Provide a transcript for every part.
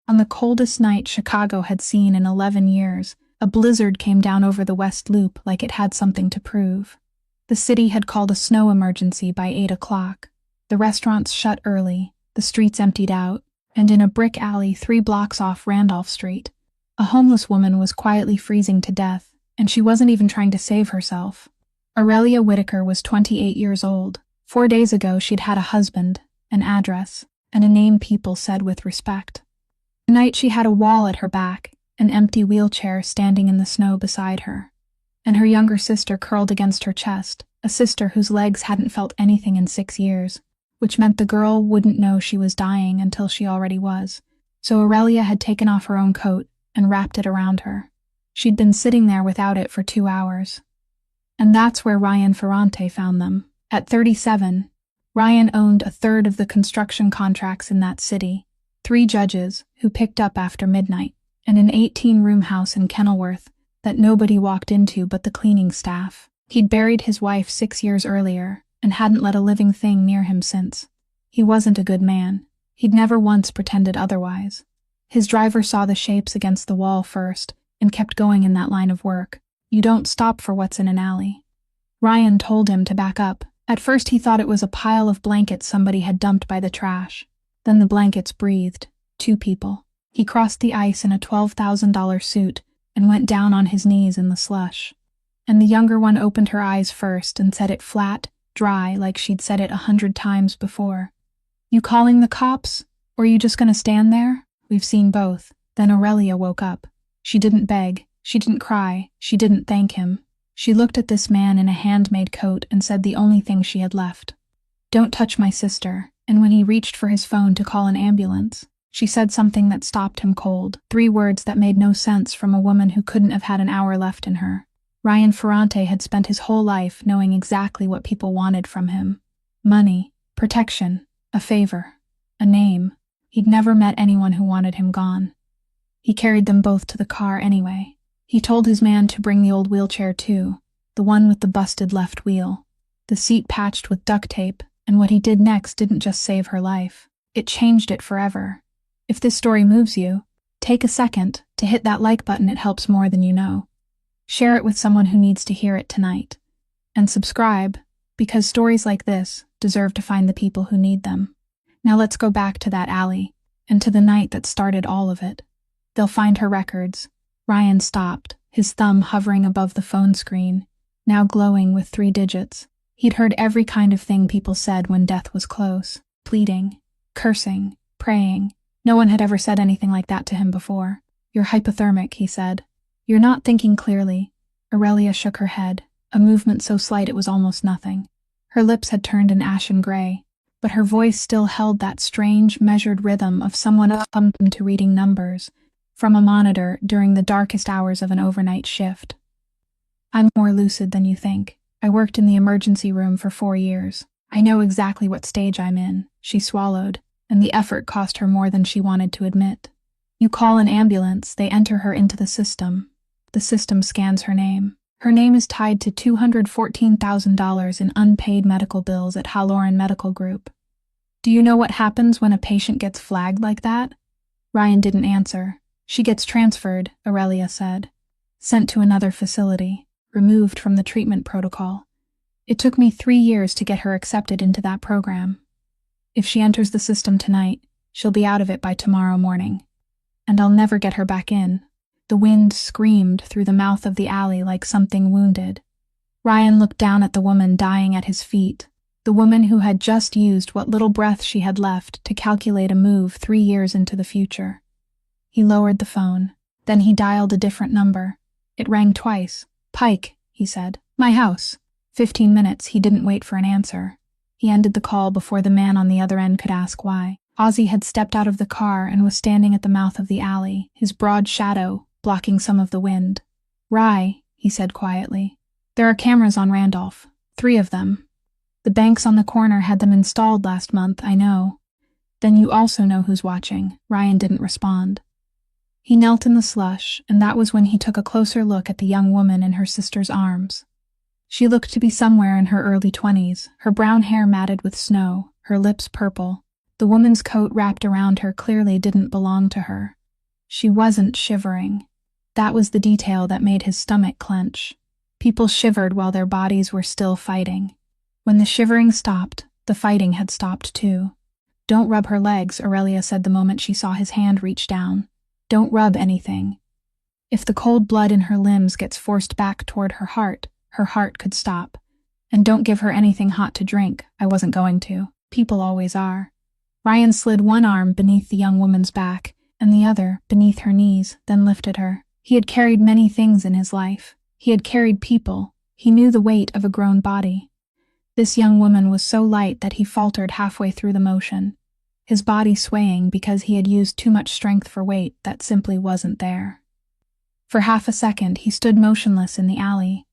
On the coldest night Chicago had seen in 11 years, a blizzard came down over the West Loop like it had something to prove. The city had called a snow emergency by 8 o'clock. The restaurants shut early, the streets emptied out, and in a brick alley 3 blocks off Randolph Street, a homeless woman was quietly freezing to death, and she wasn't even trying to save herself. Aurelia Whitaker was 28 years old. 4 days ago she'd had a husband, an address, and a name people said with respect. Tonight she had a wall at her back, an empty wheelchair standing in the snow beside her, and her younger sister curled against her chest, a sister whose legs hadn't felt anything in 6 years, which meant the girl wouldn't know she was dying until she already was. So Aurelia had taken off her own coat and wrapped it around her. She'd been sitting there without it for 2 hours. And that's where Ryan Ferrante found them. At 37, Ryan owned a third of the construction contracts in that city, 3 judges who picked up after midnight, and an 18-room house in Kenilworth that nobody walked into but the cleaning staff. He'd buried his wife 6 years earlier and hadn't let a living thing near him since. He wasn't a good man. He'd never once pretended otherwise. His driver saw the shapes against the wall first and kept going in that line of work. You don't stop for what's in an alley. Ryan told him to back up. At first he thought it was a pile of blankets somebody had dumped by the trash. Then the blankets breathed. 2 people. He crossed the ice in a $12,000 suit and went down on his knees in the slush. And the younger one opened her eyes first and said it flat, dry, like she'd said it 100 times before. You calling the cops? Or are you just gonna stand there? We've seen both. Then Aurelia woke up. She didn't beg. She didn't cry. She didn't thank him. She looked at this man in a handmade coat and said the only thing she had left. Don't touch my sister. And when he reached for his phone to call an ambulance, she said something that stopped him cold. 3 words that made no sense from a woman who couldn't have had an hour left in her. Ryan Ferrante had spent his whole life knowing exactly what people wanted from him. Money, protection, a favor, a name. He'd never met anyone who wanted him gone. He carried them both to the car anyway. He told his man to bring the old wheelchair too, the one with the busted left wheel. The seat patched with duct tape, and what he did next didn't just save her life. It changed it forever. If this story moves you, take a second to hit that like button. It helps more than you know. Share it with someone who needs to hear it tonight. And subscribe, because stories like this deserve to find the people who need them. Now let's go back to that alley, and to the night that started all of it. They'll find her records. Ryan stopped, his thumb hovering above the phone screen, now glowing with 3 digits. He'd heard every kind of thing people said when death was close. Pleading, cursing, praying. No one had ever said anything like that to him before. You're hypothermic, he said. You're not thinking clearly. Aurelia shook her head, a movement so slight it was almost nothing. Her lips had turned an ashen gray, but her voice still held that strange, measured rhythm of someone accustomed to reading numbers from a monitor during the darkest hours of an overnight shift. I'm more lucid than you think. I worked in the emergency room for 4 years. I know exactly what stage I'm in. She swallowed, and the effort cost her more than she wanted to admit. You call an ambulance, they enter her into the system. The system scans her name. Her name is tied to $214,000 in unpaid medical bills at Halloran Medical Group. Do you know what happens when a patient gets flagged like that? Ryan didn't answer. She gets transferred, Aurelia said. Sent to another facility, removed from the treatment protocol. It took me 3 years to get her accepted into that program. If she enters the system tonight, she'll be out of it by tomorrow morning. And I'll never get her back in. The wind screamed through the mouth of the alley like something wounded. Ryan looked down at the woman dying at his feet, the woman who had just used what little breath she had left to calculate a move 3 years into the future. He lowered the phone. Then he dialed a different number. It rang twice. Pike, he said. My house. 15 minutes, he didn't wait for an answer. He ended the call before the man on the other end could ask why. Ozzy had stepped out of the car and was standing at the mouth of the alley, his broad shadow blocking some of the wind. Rye, he said quietly. There are cameras on Randolph. 3 of them. The banks on the corner had them installed last month, I know. Then you also know who's watching. Ryan didn't respond. He knelt in the slush, and that was when he took a closer look at the young woman in her sister's arms. She looked to be somewhere in her early 20s, her brown hair matted with snow, her lips purple, The woman's coat wrapped around her clearly didn't belong to her. She wasn't shivering. That was the detail that made his stomach clench. People shivered while their bodies were still fighting. When the shivering stopped, the fighting had stopped too. "Don't rub her legs," Aurelia said the moment she saw his hand reach down. "Don't rub anything. If the cold blood in her limbs gets forced back toward her heart could stop. And don't give her anything hot to drink." "I wasn't going to. People always are." Ryan slid one arm beneath the young woman's back and the other beneath her knees, then lifted her. He had carried many things in his life. He had carried people. He knew the weight of a grown body. This young woman was so light that he faltered halfway through the motion, his body swaying because he had used too much strength for weight that simply wasn't there. For half a second, he stood motionless in the alley,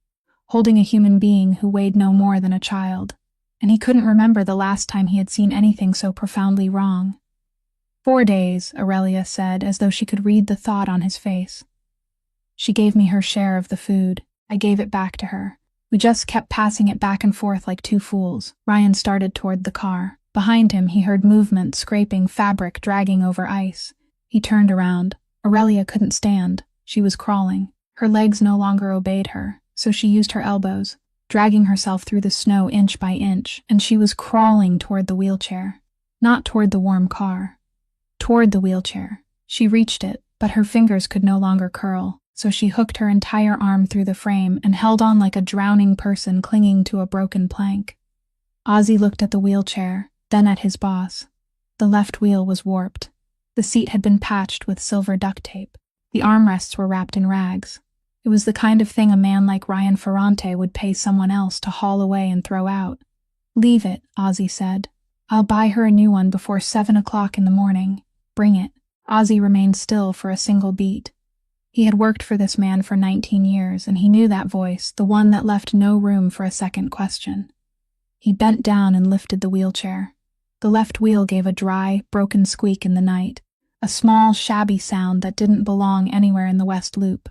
holding a human being who weighed no more than a child, and he couldn't remember the last time he had seen anything so profoundly wrong. 4 days, Aurelia said, as though she could read the thought on his face. She gave me her share of the food. I gave it back to her. We just kept passing it back and forth like two fools. Ryan started toward the car. Behind him, he heard movement, scraping, fabric dragging over ice. He turned around. Aurelia couldn't stand. She was crawling. Her legs no longer obeyed her, so she used her elbows, dragging herself through the snow inch by inch, and she was crawling toward the wheelchair. Not toward the warm car. Toward the wheelchair. She reached it, but her fingers could no longer curl, so she hooked her entire arm through the frame and held on like a drowning person clinging to a broken plank. Ozzy looked at the wheelchair, then at his boss. The left wheel was warped. The seat had been patched with silver duct tape. The armrests were wrapped in rags. It was the kind of thing a man like Ryan Ferrante would pay someone else to haul away and throw out. "Leave it," Ozzy said. "I'll buy her a new one before 7 o'clock in the morning. Bring it." Ozzy remained still for a single beat. He had worked for this man for 19 years, and he knew that voice, the one that left no room for a second question. He bent down and lifted the wheelchair. The left wheel gave a dry, broken squeak in the night, a small, shabby sound that didn't belong anywhere in the West Loop.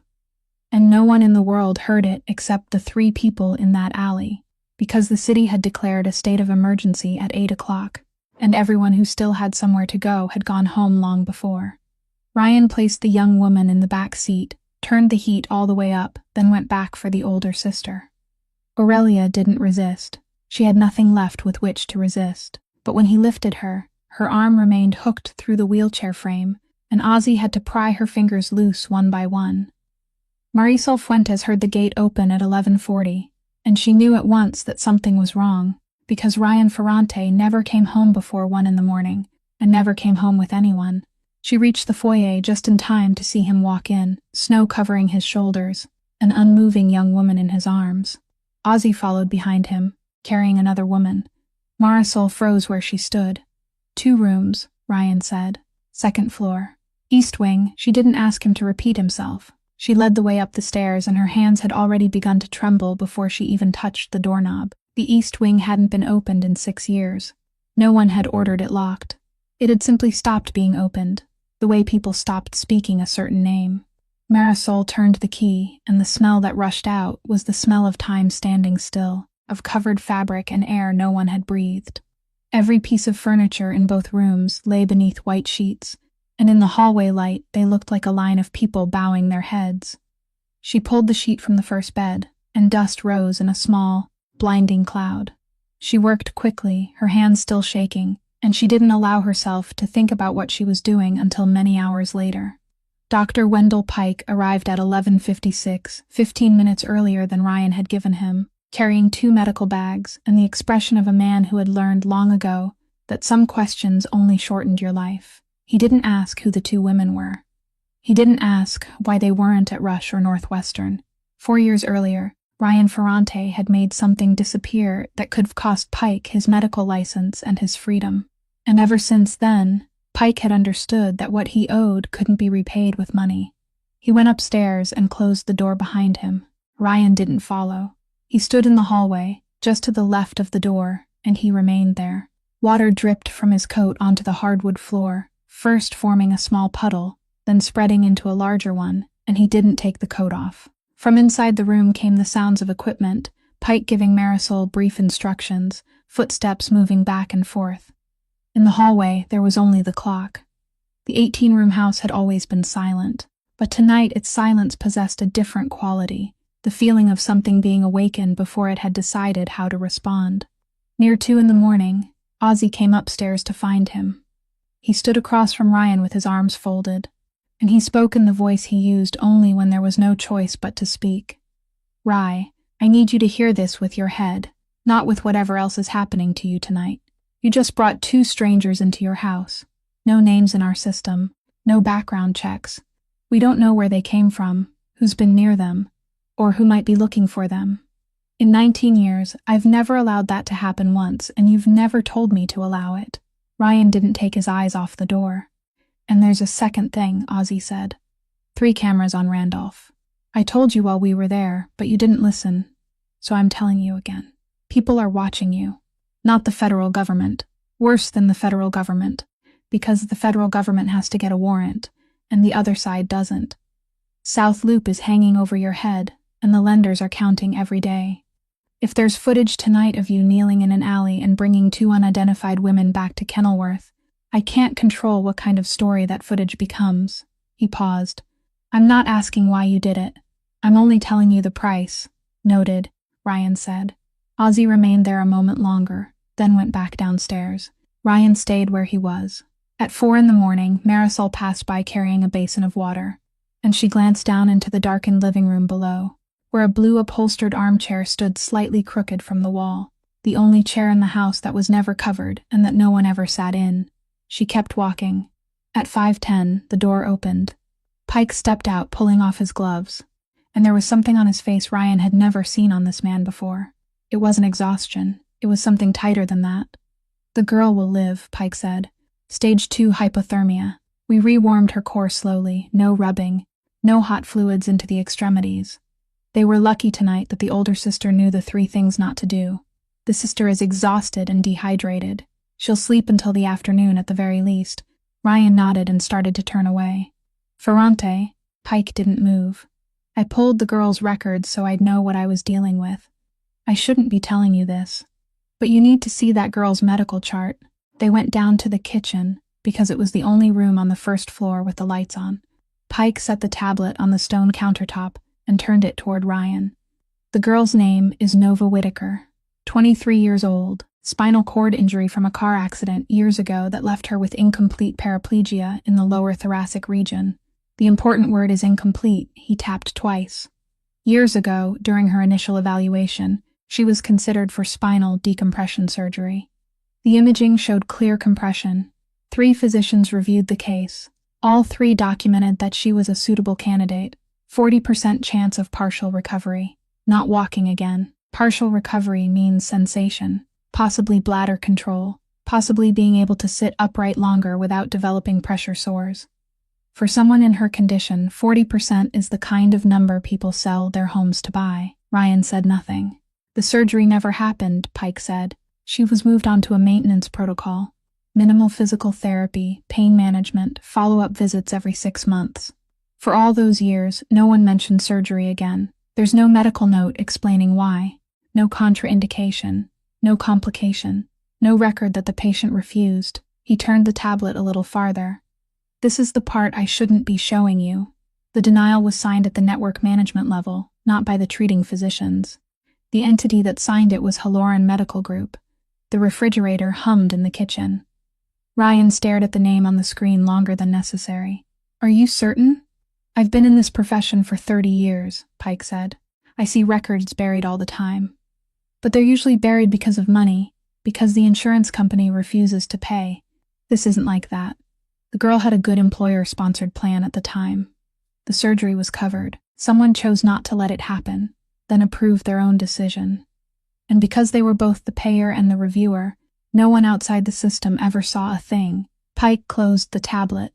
And no one in the world heard it except the 3 people in that alley, because the city had declared a state of emergency at 8 o'clock, and everyone who still had somewhere to go had gone home long before. Ryan placed the young woman in the back seat, turned the heat all the way up, then went back for the older sister. Aurelia didn't resist. She had nothing left with which to resist. But when he lifted her, her arm remained hooked through the wheelchair frame, and Ozzy had to pry her fingers loose one by one. Marisol Fuentes heard the gate open at 11:40, and she knew at once that something was wrong, because Ryan Ferrante never came home before 1 in the morning, and never came home with anyone. She reached the foyer just in time to see him walk in, snow covering his shoulders, an unmoving young woman in his arms. Ozzy followed behind him, carrying another woman. Marisol froze where she stood. 2 rooms, Ryan said. 2nd floor. East wing. She didn't ask him to repeat himself. She led the way up the stairs, and her hands had already begun to tremble before she even touched the doorknob. The east wing hadn't been opened in 6 years. No one had ordered it locked. It had simply stopped being opened, the way people stopped speaking a certain name. Marisol turned the key, and the smell that rushed out was the smell of time standing still, of covered fabric and air no one had breathed. Every piece of furniture in both rooms lay beneath white sheets, and in the hallway light they looked like a line of people bowing their heads. She pulled the sheet from the first bed, and dust rose in a small, blinding cloud. She worked quickly, her hands still shaking, and she didn't allow herself to think about what she was doing until many hours later. Dr. Wendell Pike arrived at 11:56, 15 minutes earlier than Ryan had given him, carrying 2 medical bags and the expression of a man who had learned long ago that some questions only shortened your life. He didn't ask who the 2 women were. He didn't ask why they weren't at Rush or Northwestern. 4 years earlier, Ryan Ferrante had made something disappear that could have cost Pike his medical license and his freedom. And ever since then, Pike had understood that what he owed couldn't be repaid with money. He went upstairs and closed the door behind him. Ryan didn't follow. He stood in the hallway, just to the left of the door, and he remained there. Water dripped from his coat onto the hardwood floor, first forming a small puddle, then spreading into a larger one, and he didn't take the coat off. From inside the room came the sounds of equipment, Pike giving Marisol brief instructions, footsteps moving back and forth. In the hallway, there was only the clock. The 18-room house had always been silent, but tonight its silence possessed a different quality, the feeling of something being awakened before it had decided how to respond. Near 2 in the morning, Ozzy came upstairs to find him. He stood across from Ryan with his arms folded, and he spoke in the voice he used only when there was no choice but to speak. "Rye, I need you to hear this with your head, not with whatever else is happening to you tonight. You just brought 2 strangers into your house. No names in our system, no background checks. We don't know where they came from, who's been near them, or who might be looking for them. In 19 years, I've never allowed that to happen once, and you've never told me to allow it." Ryan didn't take his eyes off the door. "And there's a second thing," Ozzy said. 3 cameras on Randolph. I told you while we were there, but you didn't listen. So I'm telling you again. People are watching you. Not the federal government. Worse than the federal government. Because the federal government has to get a warrant, and the other side doesn't. South Loop is hanging over your head, and the lenders are counting every day. If there's footage tonight of you kneeling in an alley and bringing 2 unidentified women back to Kenilworth, I can't control what kind of story that footage becomes." He paused. "I'm not asking why you did it. I'm only telling you the price." "Noted," Ryan said. Ozzy remained there a moment longer, then went back downstairs. Ryan stayed where he was. At 4 in the morning, Marisol passed by carrying a basin of water, and she glanced down into the darkened living room below, where a blue upholstered armchair stood slightly crooked from the wall, the only chair in the house that was never covered and that no one ever sat in. She kept walking. At 5:10, the door opened. Pike stepped out, pulling off his gloves, and there was something on his face Ryan had never seen on this man before. It wasn't exhaustion. It was something tighter than that. "The girl will live," Pike said. "Stage 2 hypothermia. We rewarmed her core slowly, no rubbing, no hot fluids into the extremities. They were lucky tonight that the older sister knew the 3 things not to do. The sister is exhausted and dehydrated. She'll sleep until the afternoon at the very least." Ryan nodded and started to turn away. "Ferrante," Pike didn't move. "I pulled the girl's records so I'd know what I was dealing with. I shouldn't be telling you this, but you need to see that girl's medical chart. They went down to the kitchen, because it was the only room on the first floor with the lights on." Pike set the tablet on the stone countertop and turned it toward Ryan. "The girl's name is Nova Whitaker, 23 years old, spinal cord injury from a car accident years ago that left her with incomplete paraplegia in the lower thoracic region. The important word is incomplete," he tapped twice. "Years ago, during her initial evaluation, she was considered for spinal decompression surgery. The imaging showed clear compression. 3 physicians reviewed the case. All 3 documented that she was a suitable candidate. 40% chance of partial recovery. Not walking again. Partial recovery means sensation, possibly bladder control, possibly being able to sit upright longer without developing pressure sores. For someone in her condition, 40% is the kind of number people sell their homes to buy." Ryan said nothing. "The surgery never happened," Pike said. "She was moved onto a maintenance protocol. Minimal physical therapy, pain management, follow-up visits every 6 months. For all those years, no one mentioned surgery again. There's no medical note explaining why. No contraindication. No complication. No record that the patient refused." He turned the tablet a little farther. "This is the part I shouldn't be showing you. The denial was signed at the network management level, not by the treating physicians. The entity that signed it was Halloran Medical Group. The refrigerator hummed in the kitchen." Ryan stared at the name on the screen longer than necessary. "Are you certain?" "I've been in this profession for 30 years, Pike said. "I see records buried all the time. But they're usually buried because of money, because the insurance company refuses to pay. This isn't like that. The girl had a good employer-sponsored plan at the time. The surgery was covered. Someone chose not to let it happen, then approved their own decision. And because they were both the payer and the reviewer, no one outside the system ever saw a thing." Pike closed the tablet.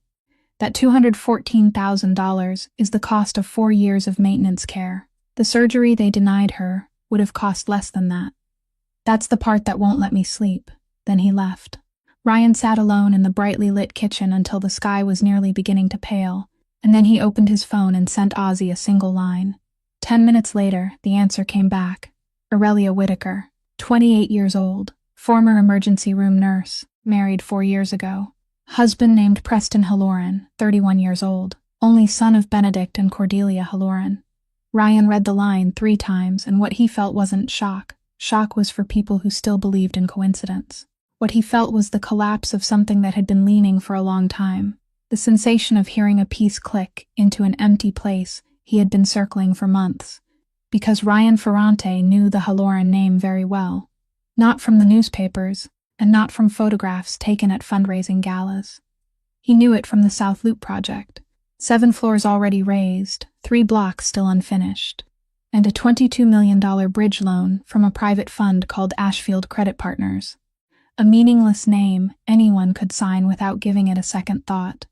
"That $214,000 is the cost of 4 years of maintenance care. The surgery they denied her would have cost less than that. That's the part that won't let me sleep." Then he left. Ryan sat alone in the brightly lit kitchen until the sky was nearly beginning to pale, and then he opened his phone and sent Ozzy a single line. 10 minutes later, the answer came back. Aurelia Whitaker, 28 years old, former emergency room nurse, married 4 years ago. Husband named Preston Halloran, 31 years old, only son of Benedict and Cordelia Halloran. Ryan read the line 3 times, and what he felt wasn't shock. Shock was for people who still believed in coincidence. What he felt was the collapse of something that had been leaning for a long time. The sensation of hearing a piece click into an empty place he had been circling for months. Because Ryan Ferrante knew the Halloran name very well. Not from the newspapers, and not from photographs taken at fundraising galas. He knew it from the South Loop project. 7 floors already raised, 3 blocks still unfinished, and a $22 million bridge loan from a private fund called Ashfield Credit Partners. A meaningless name anyone could sign without giving it a second thought.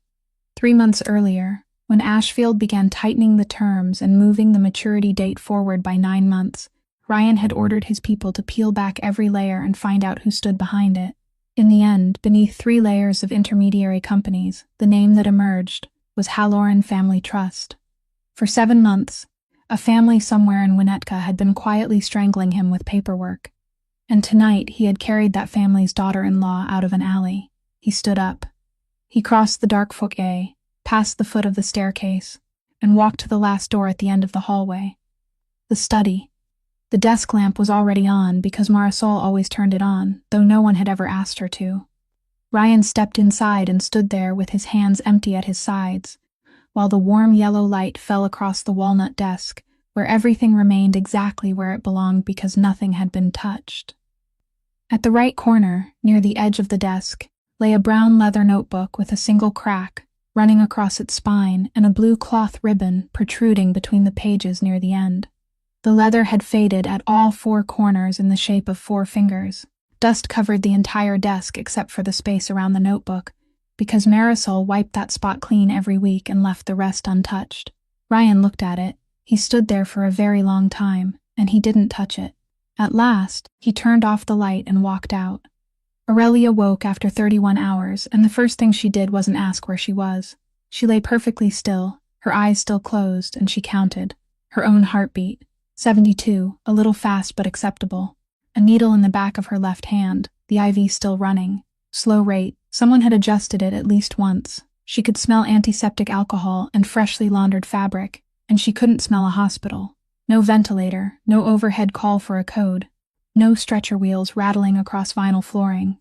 3 months earlier, when Ashfield began tightening the terms and moving the maturity date forward by 9 months, Ryan had ordered his people to peel back every layer and find out who stood behind it. In the end, beneath 3 layers of intermediary companies, the name that emerged was Halloran Family Trust. For 7 months, a family somewhere in Winnetka had been quietly strangling him with paperwork. And tonight he had carried that family's daughter-in-law out of an alley. He stood up. He crossed the dark foyer, past the foot of the staircase, and walked to the last door at the end of the hallway. The study. The desk lamp was already on because Marisol always turned it on, though no one had ever asked her to. Ryan stepped inside and stood there with his hands empty at his sides, while the warm yellow light fell across the walnut desk, where everything remained exactly where it belonged because nothing had been touched. At the right corner, near the edge of the desk, lay a brown leather notebook with a single crack running across its spine and a blue cloth ribbon protruding between the pages near the end. The leather had faded at all 4 corners in the shape of 4 fingers. Dust covered the entire desk except for the space around the notebook, because Marisol wiped that spot clean every week and left the rest untouched. Ryan looked at it. He stood there for a very long time, and he didn't touch it. At last, he turned off the light and walked out. Aurelia woke after 31 hours, and the first thing she did wasn't ask where she was. She lay perfectly still, her eyes still closed, and she counted. Her own heartbeat. 72, a little fast but acceptable. A needle in the back of her left hand, the IV still running. Slow rate. Someone had adjusted it at least once. She could smell antiseptic alcohol and freshly laundered fabric, and she couldn't smell a hospital. No ventilator, no overhead call for a code. No stretcher wheels rattling across vinyl flooring.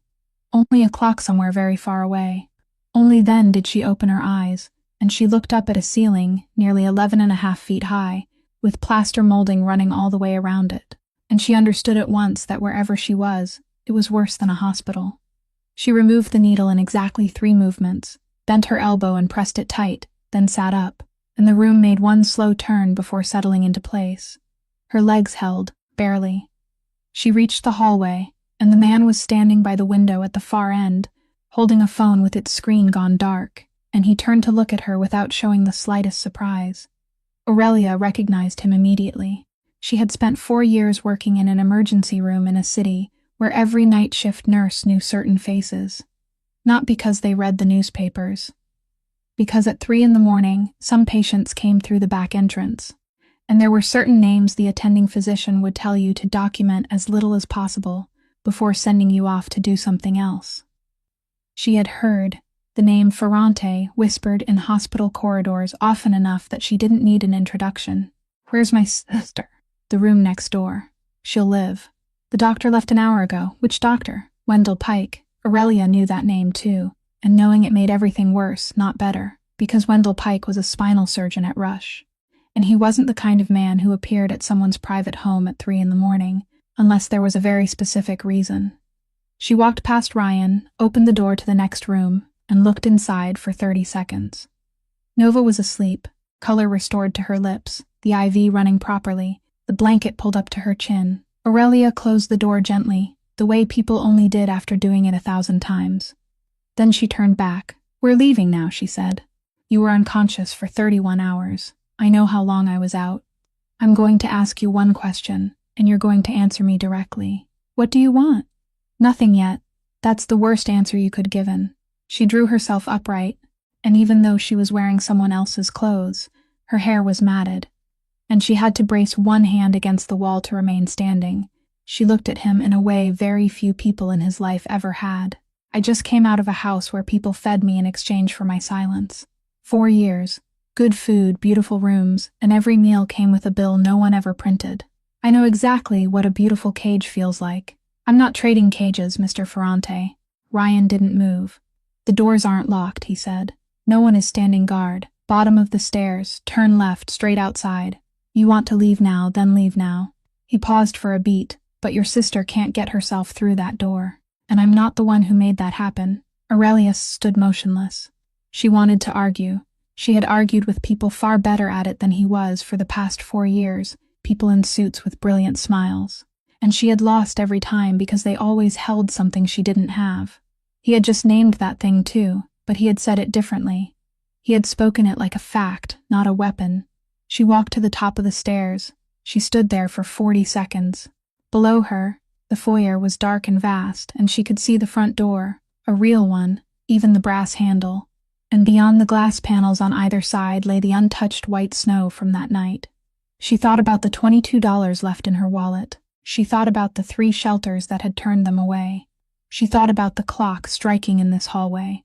Only a clock somewhere very far away. Only then did she open her eyes, and she looked up at a ceiling nearly 11.5 feet high, with plaster molding running all the way around it. And she understood at once that wherever she was, it was worse than a hospital. She removed the needle in exactly 3 movements, bent her elbow and pressed it tight, then sat up, and the room made one slow turn before settling into place. Her legs held, barely. She reached the hallway, and the man was standing by the window at the far end, holding a phone with its screen gone dark, and he turned to look at her without showing the slightest surprise. Aurelia recognized him immediately. She had spent 4 years working in an emergency room in a city where every night shift nurse knew certain faces. Not because they read the newspapers. Because at 3 a.m, some patients came through the back entrance, and there were certain names the attending physician would tell you to document as little as possible before sending you off to do something else. She had heard the name Ferrante whispered in hospital corridors often enough that she didn't need an introduction. "Where's my sister?" "The room next door. She'll live." "The doctor left an hour ago." "Which doctor?" "Wendell Pike." Aurelia knew that name too, and knowing it made everything worse, not better, because Wendell Pike was a spinal surgeon at Rush. And he wasn't the kind of man who appeared at someone's private home at 3 a.m, unless there was a very specific reason. She walked past Ryan, opened the door to the next room, and looked inside for 30 seconds. Nova was asleep, color restored to her lips, the IV running properly, the blanket pulled up to her chin. Aurelia closed the door gently, the way people only did after doing it 1,000 times. Then she turned back. "We're leaving now," she said. "You were unconscious for 31 hours. I know how long I was out. I'm going to ask you one question, and you're going to answer me directly. What do you want?" "Nothing yet. That's the worst answer you could given." She drew herself upright, and even though she was wearing someone else's clothes, her hair was matted, and she had to brace one hand against the wall to remain standing. She looked at him in a way very few people in his life ever had. I just came out of a house where people fed me in exchange for my silence. 4 years. Good food, beautiful rooms, and every meal came with a bill no one ever printed. I know exactly what a beautiful cage feels like. I'm not trading cages, Mr. Ferrante. Ryan didn't move. The doors aren't locked, he said. No one is standing guard. Bottom of the stairs, turn left, straight outside. You want to leave now, then leave now. He paused for a beat, but your sister can't get herself through that door. And I'm not the one who made that happen. Aurelius stood motionless. She wanted to argue. She had argued with people far better at it than he was for the past 4 years, people in suits with brilliant smiles. And she had lost every time because they always held something she didn't have. He had just named that thing too, but he had said it differently. He had spoken it like a fact, not a weapon. She walked to the top of the stairs. She stood there for 40 seconds. Below her, the foyer was dark and vast, and she could see the front door, a real one, even the brass handle. And beyond the glass panels on either side lay the untouched white snow from that night. She thought about the $22 left in her wallet. She thought about the 3 shelters that had turned them away. She thought about the clock striking in this hallway,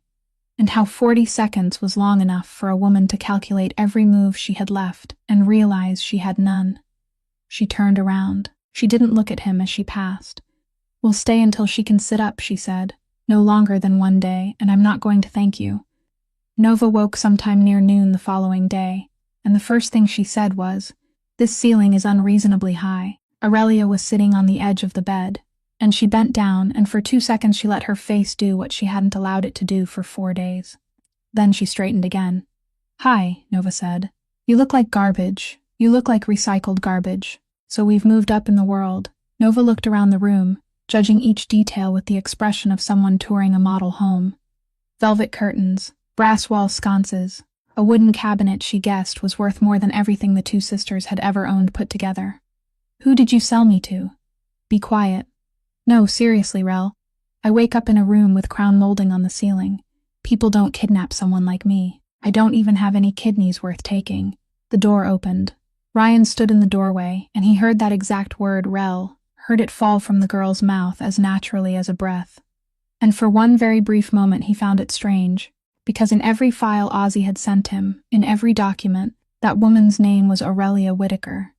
and how 40 seconds was long enough for a woman to calculate every move she had left and realize she had none. She turned around. She didn't look at him as she passed. We'll stay until she can sit up, she said. No longer than 1 day, and I'm not going to thank you. Nova woke sometime near noon the following day, and the first thing she said was, "This ceiling is unreasonably high." Aurelia was sitting on the edge of the bed, and she bent down, and for 2 seconds she let her face do what she hadn't allowed it to do for 4 days. Then she straightened again. "Hi," Nova said. "You look like garbage. You look like recycled garbage. So we've moved up in the world." Nova looked around the room, judging each detail with the expression of someone touring a model home. Velvet curtains, brass wall sconces, a wooden cabinet she guessed was worth more than everything the 2 sisters had ever owned put together. "Who did you sell me to?" "Be quiet." "No, seriously, Rel. I wake up in a room with crown molding on the ceiling. People don't kidnap someone like me. I don't even have any kidneys worth taking." The door opened. Ryan stood in the doorway, and he heard that exact word, Rel, heard it fall from the girl's mouth as naturally as a breath. And for one very brief moment he found it strange, because in every file Ozzy had sent him, in every document, that woman's name was Aurelia Whitaker.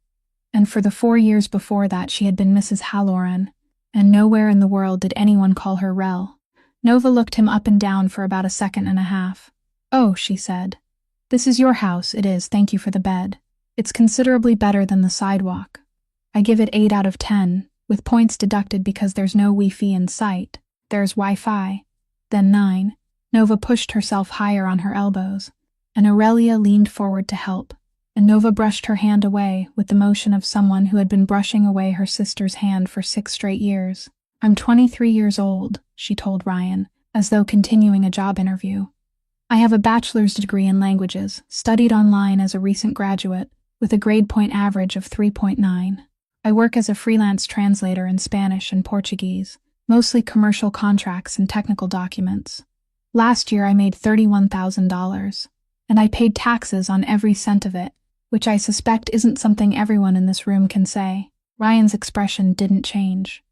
And for the 4 years before that she had been Mrs. Halloran, and nowhere in the world did anyone call her Rel. Nova looked him up and down for about a second and a half. "Oh," she said. "This is your house, it is, thank you for the bed. It's considerably better than the sidewalk. I give it 8 out of 10, with points deducted because there's no Wi-Fi in sight. There's Wi-Fi." Then 9. Nova pushed herself higher on her elbows, and Aurelia leaned forward to help, and Nova brushed her hand away with the motion of someone who had been brushing away her sister's hand for 6 straight years. "I'm 23 years old," she told Ryan, as though continuing a job interview. "I have a bachelor's degree in languages, studied online as a recent graduate, with a grade point average of 3.9. I work as a freelance translator in Spanish and Portuguese, mostly commercial contracts and technical documents. Last year I made $31,000, and I paid taxes on every cent of it, which I suspect isn't something everyone in this room can say." Ryan's expression didn't change.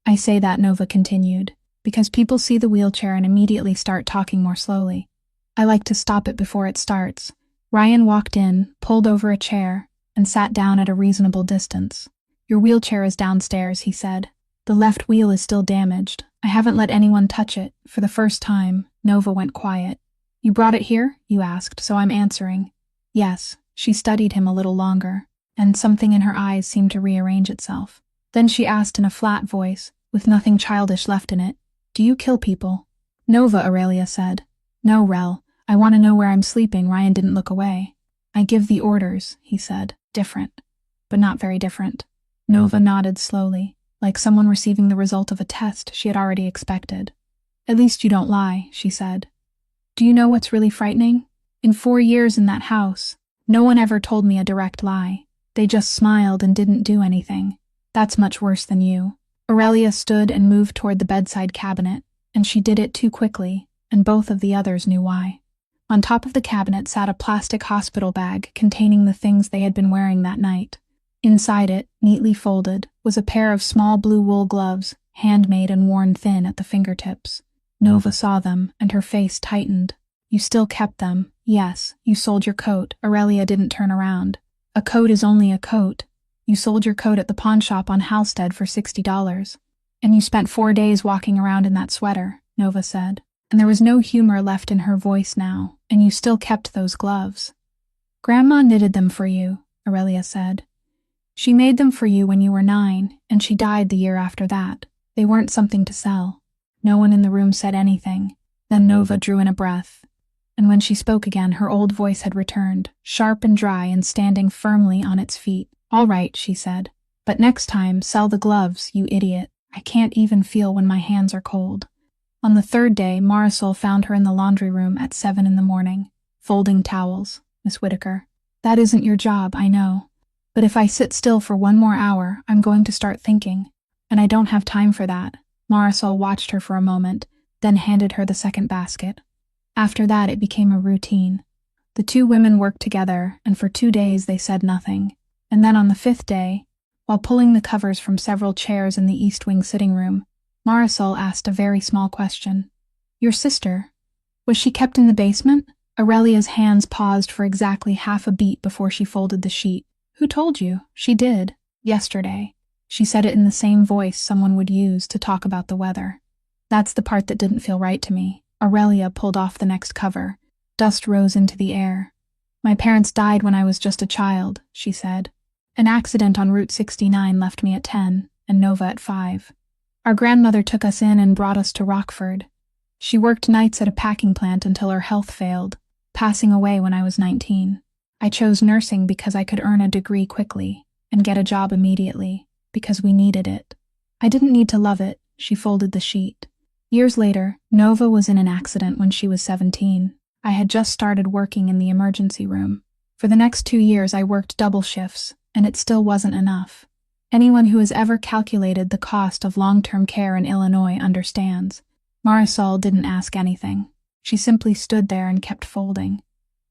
"I say that," Nova continued, "because people see the wheelchair and immediately start talking more slowly. I like to stop it before it starts." Ryan walked in, pulled over a chair, and sat down at a reasonable distance. "Your wheelchair is downstairs," he said. "The left wheel is still damaged. I haven't let anyone touch it." For the first time, Nova went quiet. "You brought it here?" you asked, so I'm answering. "Yes." She studied him a little longer, and something in her eyes seemed to rearrange itself. Then she asked in a flat voice, with nothing childish left in it, "Do you kill people?" "Nova," Aurelia said. "No, Rel. I want to know where I'm sleeping." Ryan didn't look away. "I give the orders," he said. "Different, but not very different." Nova nodded slowly, like someone receiving the result of a test she had already expected. "At least you don't lie," she said. "Do you know what's really frightening? In 4 years in that house, no one ever told me a direct lie. They just smiled and didn't do anything. That's much worse than you." Aurelia stood and moved toward the bedside cabinet, and she did it too quickly, and both of the others knew why. On top of the cabinet sat a plastic hospital bag containing the things they had been wearing that night. Inside it, neatly folded, was a pair of small blue wool gloves, handmade and worn thin at the fingertips. Nova saw them, and her face tightened. You still kept them. Yes, you sold your coat. Aurelia didn't turn around. A coat is only a coat. You sold your coat at the pawn shop on Halstead for $60. And you spent 4 days walking around in that sweater, Nova said. And there was no humor left in her voice now, and you still kept those gloves. Grandma knitted them for you, Aurelia said. She made them for you when you were 9, and she died the year after that. They weren't something to sell. No one in the room said anything. Then Nova drew in a breath. And when she spoke again, her old voice had returned, sharp and dry and standing firmly on its feet. All right, she said. But next time, sell the gloves, you idiot. I can't even feel when my hands are cold. On the third day, Marisol found her in the laundry room at 7 in the morning, folding towels. Miss Whitaker, that isn't your job, I know. But if I sit still for 1 more hour, I'm going to start thinking. And I don't have time for that. Marisol watched her for a moment, then handed her the second basket. After that, it became a routine. The two women worked together, and for 2 days they said nothing. And then on the 5th day, while pulling the covers from several chairs in the East Wing sitting room, Marisol asked a very small question. Your sister, was she kept in the basement? Aurelia's hands paused for exactly half a beat before she folded the sheet. Who told you? She did. Yesterday. She said it in the same voice someone would use to talk about the weather. That's the part that didn't feel right to me. Aurelia pulled off the next cover. Dust rose into the air. My parents died when I was just a child, she said. An accident on Route 69 left me at 10, and Nova at 5. Our grandmother took us in and brought us to Rockford. She worked nights at a packing plant until her health failed, passing away when I was 19. I chose nursing because I could earn a degree quickly and get a job immediately, because we needed it. I didn't need to love it. She folded the sheet. Years later, Nova was in an accident when she was 17. I had just started working in the emergency room. For the next 2 years, I worked double shifts, and it still wasn't enough. Anyone who has ever calculated the cost of long-term care in Illinois understands. Marisol didn't ask anything. She simply stood there and kept folding.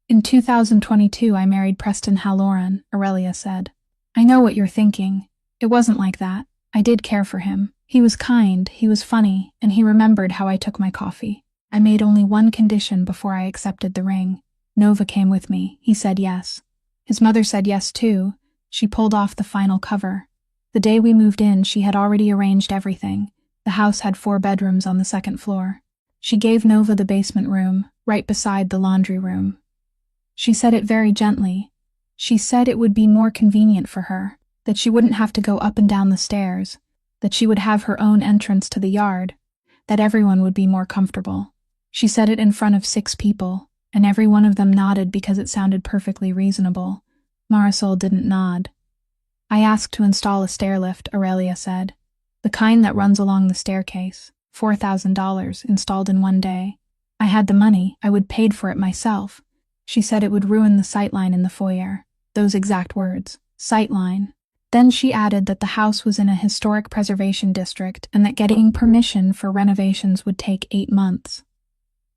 In 2022, I married Preston Halloran, Aurelia said. I know what you're thinking. It wasn't like that. I did care for him. He was kind, he was funny, and he remembered how I took my coffee. I made only one condition before I accepted the ring. Nova came with me. He said yes. His mother said yes too. She pulled off the final cover. The day we moved in, she had already arranged everything. The house had 4 bedrooms on the 2nd floor. She gave Nova the basement room, right beside the laundry room. She said it very gently. She said it would be more convenient for her, that she wouldn't have to go up and down the stairs, that she would have her own entrance to the yard, that everyone would be more comfortable. She said it in front of 6 people, and every one of them nodded because it sounded perfectly reasonable. Marisol didn't nod. I asked to install a stair lift, Aurelia said. The kind that runs along the staircase. $4,000 installed in 1 day. I had the money. I would paid for it myself. She said it would ruin the sightline in the foyer. Those exact words. Sightline. Then she added that the house was in a historic preservation district and that getting permission for renovations would take 8 months.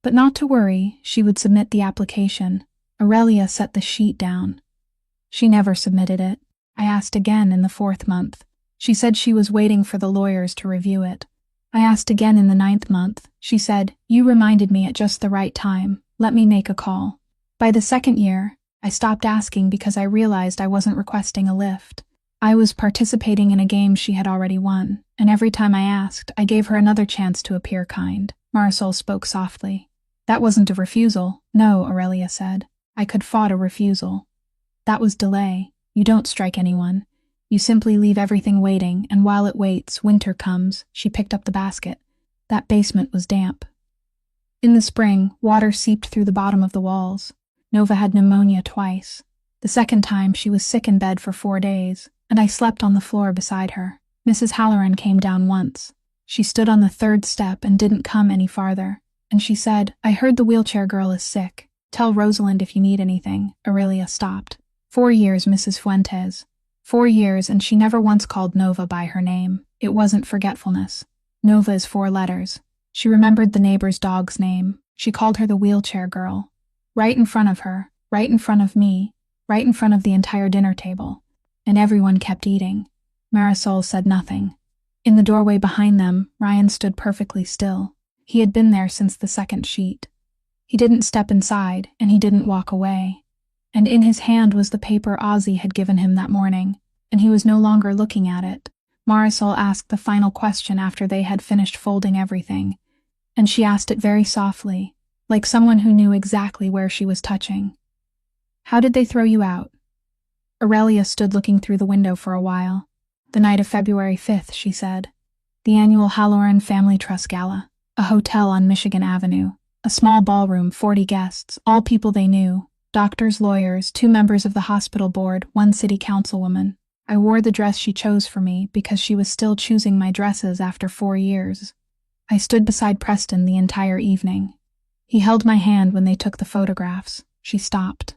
But not to worry, she would submit the application. Aurelia set the sheet down. She never submitted it. I asked again in the 4th month. She said she was waiting for the lawyers to review it. I asked again in the 9th month. She said, you reminded me at just the right time. Let me make a call. By the 2nd year, I stopped asking because I realized I wasn't requesting a lift. I was participating in a game she had already won, and every time I asked, I gave her another chance to appear kind. Marisol spoke softly. That wasn't a refusal. No, Aurelia said. I could fought a refusal. That was delay. You don't strike anyone. You simply leave everything waiting, and while it waits, winter comes. She picked up the basket. That basement was damp. In the spring, water seeped through the bottom of the walls. Nova had pneumonia twice. The 2nd time, she was sick in bed for 4 days, and I slept on the floor beside her. Mrs. Halloran came down once. She stood on the 3rd step and didn't come any farther, and she said, I heard the wheelchair girl is sick. Tell Rosalind if you need anything. Aurelia stopped. 4 years, Mrs. Fuentes. 4 years, and she never once called Nova by her name. It wasn't forgetfulness. Nova is 4 letters. She remembered the neighbor's dog's name. She called her the wheelchair girl. Right in front of her, right in front of me, right in front of the entire dinner table. And everyone kept eating. Marisol said nothing. In the doorway behind them, Ryan stood perfectly still. He had been there since the second sheet. He didn't step inside, and he didn't walk away. And in his hand was the paper Ozzy had given him that morning, and he was no longer looking at it. Marisol asked the final question after they had finished folding everything, and she asked it very softly, like someone who knew exactly where she was touching. "How did they throw you out?" Aurelia stood looking through the window for a while. "The night of February 5th, she said. The annual Halloran Family Trust Gala. A hotel on Michigan Avenue. A small ballroom, 40 guests, all people they knew. Doctors, lawyers, 2 members of the hospital board, 1 city councilwoman. I wore the dress she chose for me because she was still choosing my dresses after 4 years. I stood beside Preston the entire evening. He held my hand when they took the photographs." She stopped.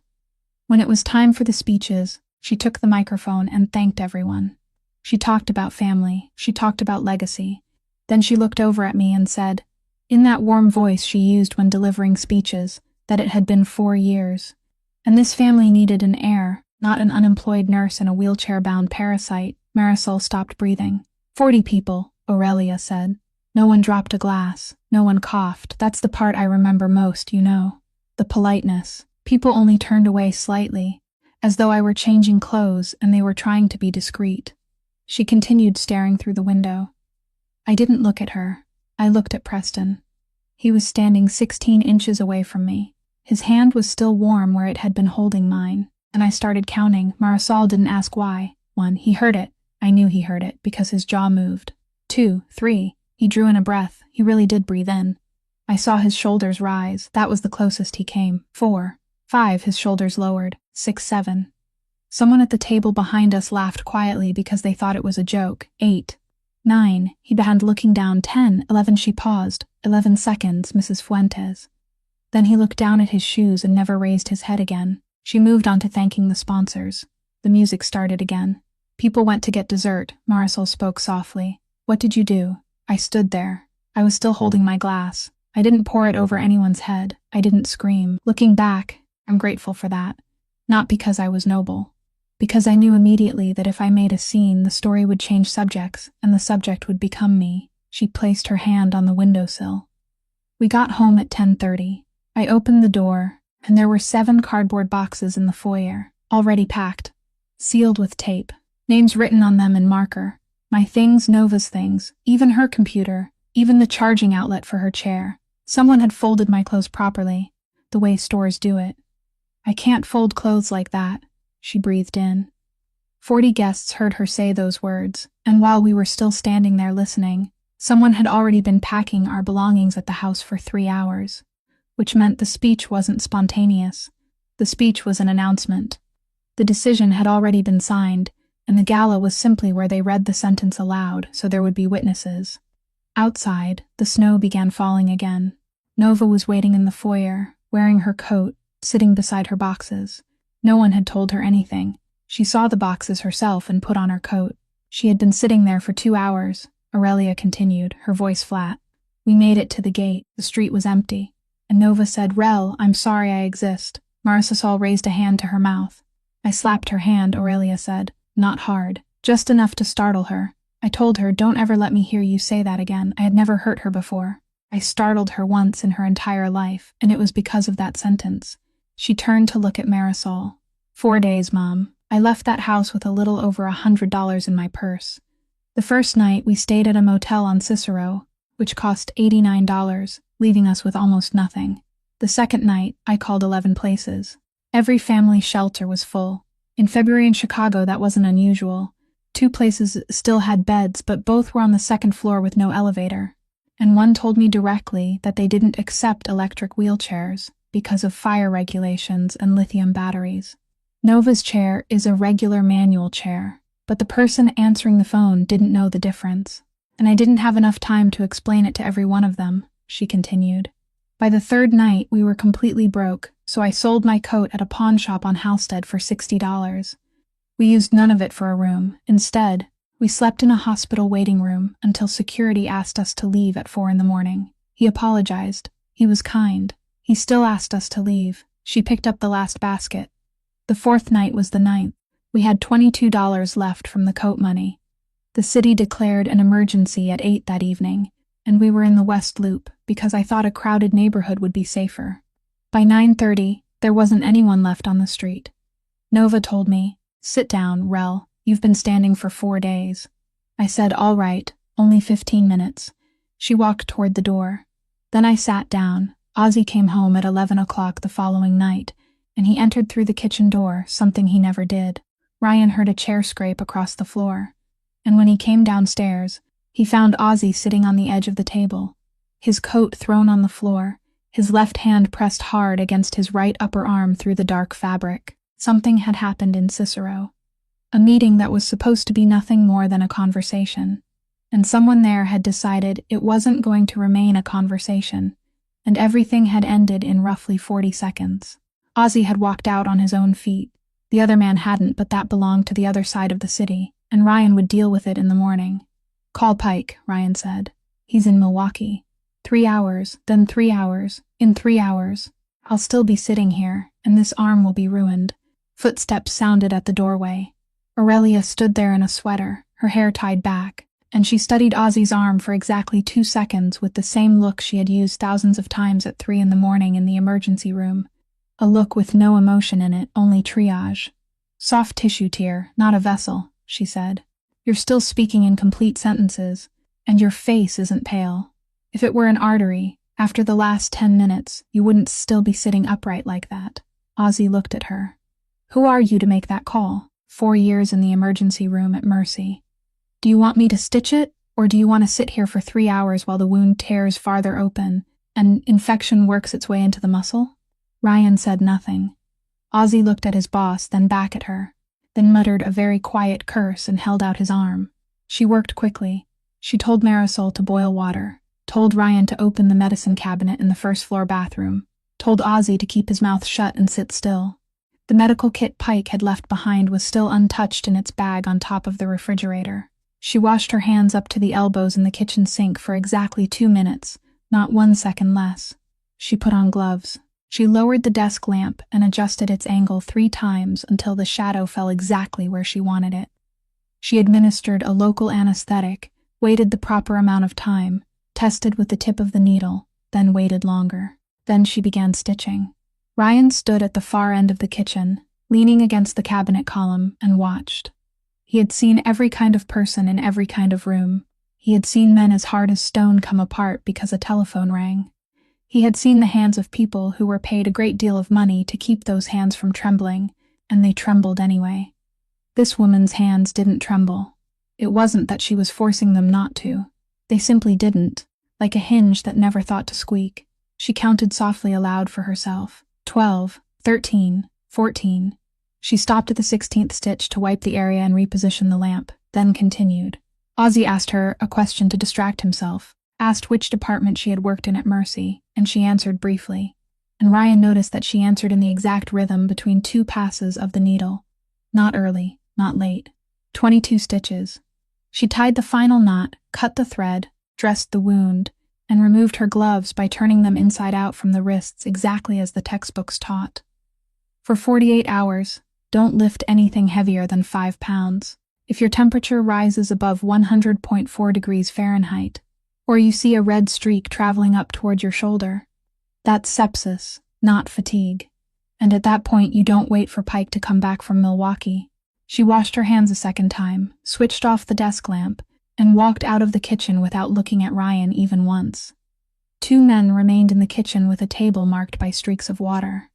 When it was time for the speeches, she took the microphone and thanked everyone. She talked about family, she talked about legacy. Then she looked over at me and said, in that warm voice she used when delivering speeches, that it had been 4 years. And this family needed an heir, not an unemployed nurse and a wheelchair-bound parasite. Marisol stopped breathing. 40 people, Aurelia said. No one dropped a glass. No one coughed. That's the part I remember most, you know. The politeness. People only turned away slightly, as though I were changing clothes and they were trying to be discreet. She continued staring through the window. I didn't look at her. I looked at Preston. He was standing 16 inches away from me. His hand was still warm where it had been holding mine, and I started counting. Marisol didn't ask why. 1, he heard it. I knew he heard it because his jaw moved. 2, 3, he drew in a breath. He really did breathe in. I saw his shoulders rise. That was the closest he came. 4, 5, his shoulders lowered. 6, 7. Someone at the table behind us laughed quietly because they thought it was a joke. 8, 9, he began looking down. 10, 11, she paused. 11 seconds, Mrs. Fuentes. Then he looked down at his shoes and never raised his head again. She moved on to thanking the sponsors. The music started again. People went to get dessert. Marisol spoke softly. What did you do? I stood there. I was still holding my glass. I didn't pour it over anyone's head. I didn't scream. Looking back, I'm grateful for that. Not because I was noble. Because I knew immediately that if I made a scene, the story would change subjects, and the subject would become me. She placed her hand on the windowsill. We got home at 10:30. I opened the door, and there were 7 cardboard boxes in the foyer, already packed, sealed with tape, names written on them in marker. My things, Nova's things, even her computer, even the charging outlet for her chair. Someone had folded my clothes properly, the way stores do it. I can't fold clothes like that, she breathed in. 40 guests heard her say those words, and while we were still standing there listening, someone had already been packing our belongings at the house for 3 hours, which meant the speech wasn't spontaneous. The speech was an announcement. The decision had already been signed, and the gala was simply where they read the sentence aloud so there would be witnesses. Outside, the snow began falling again. Nova was waiting in the foyer, wearing her coat, sitting beside her boxes. No one had told her anything. She saw the boxes herself and put on her coat. She had been sitting there for 2 hours, Aurelia continued, her voice flat. We made it to the gate. The street was empty. And Nova said, Rel, I'm sorry I exist. Marisol raised a hand to her mouth. I slapped her hand, Aurelia said. Not hard. Just enough to startle her. I told her, don't ever let me hear you say that again. I had never hurt her before. I startled her once in her entire life, and it was because of that sentence. She turned to look at Marisol. 4 days, Mom. I left that house with a little over $100 in my purse. The first night, we stayed at a motel on Cicero, which cost $89, leaving us with almost nothing. The second night, I called 11 places. Every family shelter was full. In February in Chicago, that wasn't unusual. 2 places still had beds, but both were on the 2nd floor with no elevator. And one told me directly that they didn't accept electric wheelchairs because of fire regulations and lithium batteries. Nova's chair is a regular manual chair, but the person answering the phone didn't know the difference. And I didn't have enough time to explain it to every one of them, she continued. By the 3rd night, we were completely broke, so I sold my coat at a pawn shop on Halstead for $60. We used none of it for a room. Instead, we slept in a hospital waiting room until security asked us to leave at 4 a.m. He apologized. He was kind. He still asked us to leave. She picked up the last basket. The 4th night was the 9th. We had $22 left from the coat money. The city declared an emergency at 8 that evening, and we were in the West Loop because I thought a crowded neighborhood would be safer. By 9:30, there wasn't anyone left on the street. Nova told me, "Sit down, Rel, you've been standing for 4 days." I said, "All right, only 15 minutes." She walked toward the door. Then I sat down. Ozzy came home at 11 o'clock the following night, and he entered through the kitchen door, something he never did. Ryan heard a chair scrape across the floor, and when he came downstairs, he found Ozzy sitting on the edge of the table, his coat thrown on the floor, his left hand pressed hard against his right upper arm through the dark fabric. Something had happened in Cicero. A meeting that was supposed to be nothing more than a conversation, and someone there had decided it wasn't going to remain a conversation, and everything had ended in roughly 40 seconds. Ozzy had walked out on his own feet. The other man hadn't, but that belonged to the other side of the city, and Ryan would deal with it in the morning. "Call Pike," Ryan said. "He's in Milwaukee. 3 hours, then 3 hours. In 3 hours, I'll still be sitting here, and this arm will be ruined." Footsteps sounded at the doorway. Aurelia stood there in a sweater, her hair tied back, and she studied Ozzy's arm for exactly 2 seconds with the same look she had used thousands of times at 3 in the morning in the emergency room. A look with no emotion in it, only triage. "Soft tissue tear, not a vessel," she said. "You're still speaking in complete sentences, and your face isn't pale. If it were an artery, after the last 10 minutes, you wouldn't still be sitting upright like that." Ozzy looked at her. "Who are you to make that call? 4 years in the emergency room at Mercy. Do you want me to stitch it, or do you want to sit here for 3 hours while the wound tears farther open and infection works its way into the muscle?" Ryan said nothing. Ozzy looked at his boss, then back at her, then muttered a very quiet curse and held out his arm. She worked quickly. She told Marisol to boil water, told Ryan to open the medicine cabinet in the first-floor bathroom, told Ozzy to keep his mouth shut and sit still. The medical kit Pike had left behind was still untouched in its bag on top of the refrigerator. She washed her hands up to the elbows in the kitchen sink for exactly 2 minutes, not 1 second less. She put on gloves. She lowered the desk lamp and adjusted its angle 3 times until the shadow fell exactly where she wanted it. She administered a local anesthetic, waited the proper amount of time, tested with the tip of the needle, then waited longer. Then she began stitching. Ryan stood at the far end of the kitchen, leaning against the cabinet column, and watched. He had seen every kind of person in every kind of room. He had seen men as hard as stone come apart because a telephone rang. He had seen the hands of people who were paid a great deal of money to keep those hands from trembling, and they trembled anyway. This woman's hands didn't tremble. It wasn't that she was forcing them not to. They simply didn't, like a hinge that never thought to squeak. She counted softly aloud for herself. 12, 13, 14. She stopped at the 16th stitch to wipe the area and reposition the lamp, then continued. Ozzy asked her a question to distract himself, asked which department she had worked in at Mercy, and she answered briefly. And Ryan noticed that she answered in the exact rhythm between 2 passes of the needle. Not early, not late. 22 stitches. She tied the final knot, cut the thread, dressed the wound, and removed her gloves by turning them inside out from the wrists exactly as the textbooks taught. For 48 hours, don't lift anything heavier than 5 pounds. If your temperature rises above 100.4 degrees Fahrenheit, or you see a red streak traveling up toward your shoulder, that's sepsis, not fatigue. And at that point, you don't wait for Pike to come back from Milwaukee. She washed her hands a second time, switched off the desk lamp, and walked out of the kitchen without looking at Ryan even once. 2 men remained in the kitchen with a table marked by streaks of water.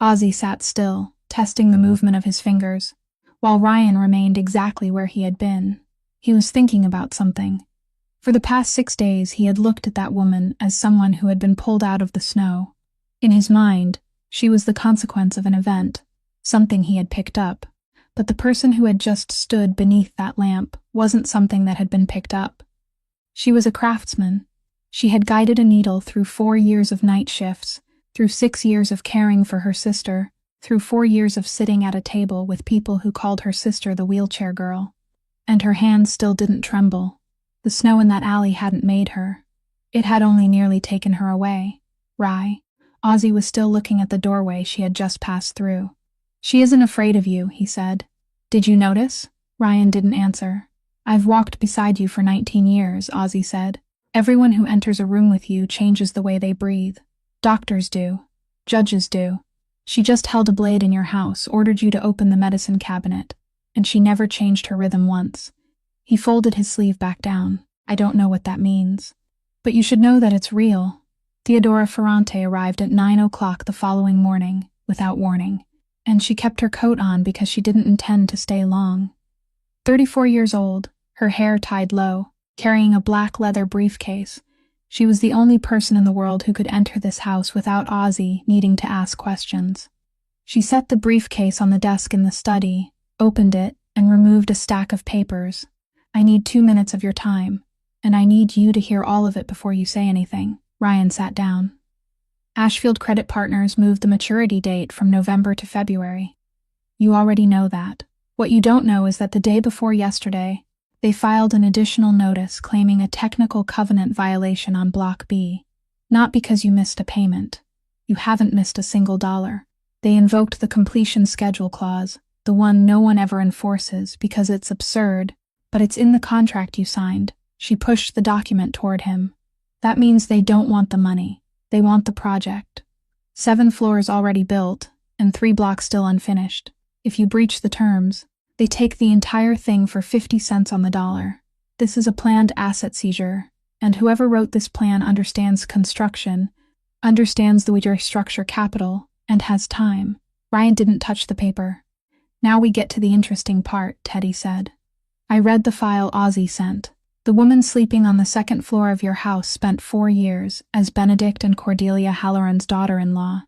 Ozzy sat still, testing the movement of his fingers, while Ryan remained exactly where he had been. He was thinking about something. For the past 6 days, he had looked at that woman as someone who had been pulled out of the snow. In his mind, she was the consequence of an event, something he had picked up. But the person who had just stood beneath that lamp wasn't something that had been picked up. She was a craftsman. She had guided a needle through 4 years of night shifts, through 6 years of caring for her sister, through 4 years of sitting at a table with people who called her sister the wheelchair girl. And her hands still didn't tremble. The snow in that alley hadn't made her. It had only nearly taken her away. Rye. Ozzy was still looking at the doorway she had just passed through. "She isn't afraid of you," he said. "Did you notice?" Ryan didn't answer. "I've walked beside you for 19 years, Ozzy said. Everyone who enters a room with you changes the way they breathe. Doctors do. Judges do. She just held a blade in your house, ordered you to open the medicine cabinet, and she never changed her rhythm once. He folded his sleeve back down. I don't know what that means. But you should know that it's real. Theodora Ferrante arrived at 9 o'clock the following morning, without warning, and she kept her coat on because she didn't intend to stay long. 34 years old, her hair tied low, carrying a black leather briefcase, she was the only person in the world who could enter this house without Ozzy needing to ask questions. She set the briefcase on the desk in the study, opened it, and removed a stack of papers. I need 2 minutes of your time, and I need you to hear all of it before you say anything. Ryan sat down. Ashfield Credit Partners moved the maturity date from November to February. You already know that. What you don't know is that the day before yesterday, they filed an additional notice claiming a technical covenant violation on Block B. Not because you missed a payment. You haven't missed a single dollar. They invoked the completion schedule clause, the one no one ever enforces because it's absurd, but it's in the contract you signed. She pushed the document toward him. That means they don't want the money. They want the project. 7 floors already built, and 3 blocks still unfinished. If you breach the terms, they take the entire thing for 50 cents on the dollar. This is a planned asset seizure, and whoever wrote this plan understands construction, understands the way to structure capital, and has time. Ryan didn't touch the paper. Now we get to the interesting part, Teddy said. I read the file Ozzy sent. The woman sleeping on the 2nd floor of your house spent 4 years as Benedict and Cordelia Halloran's daughter-in-law.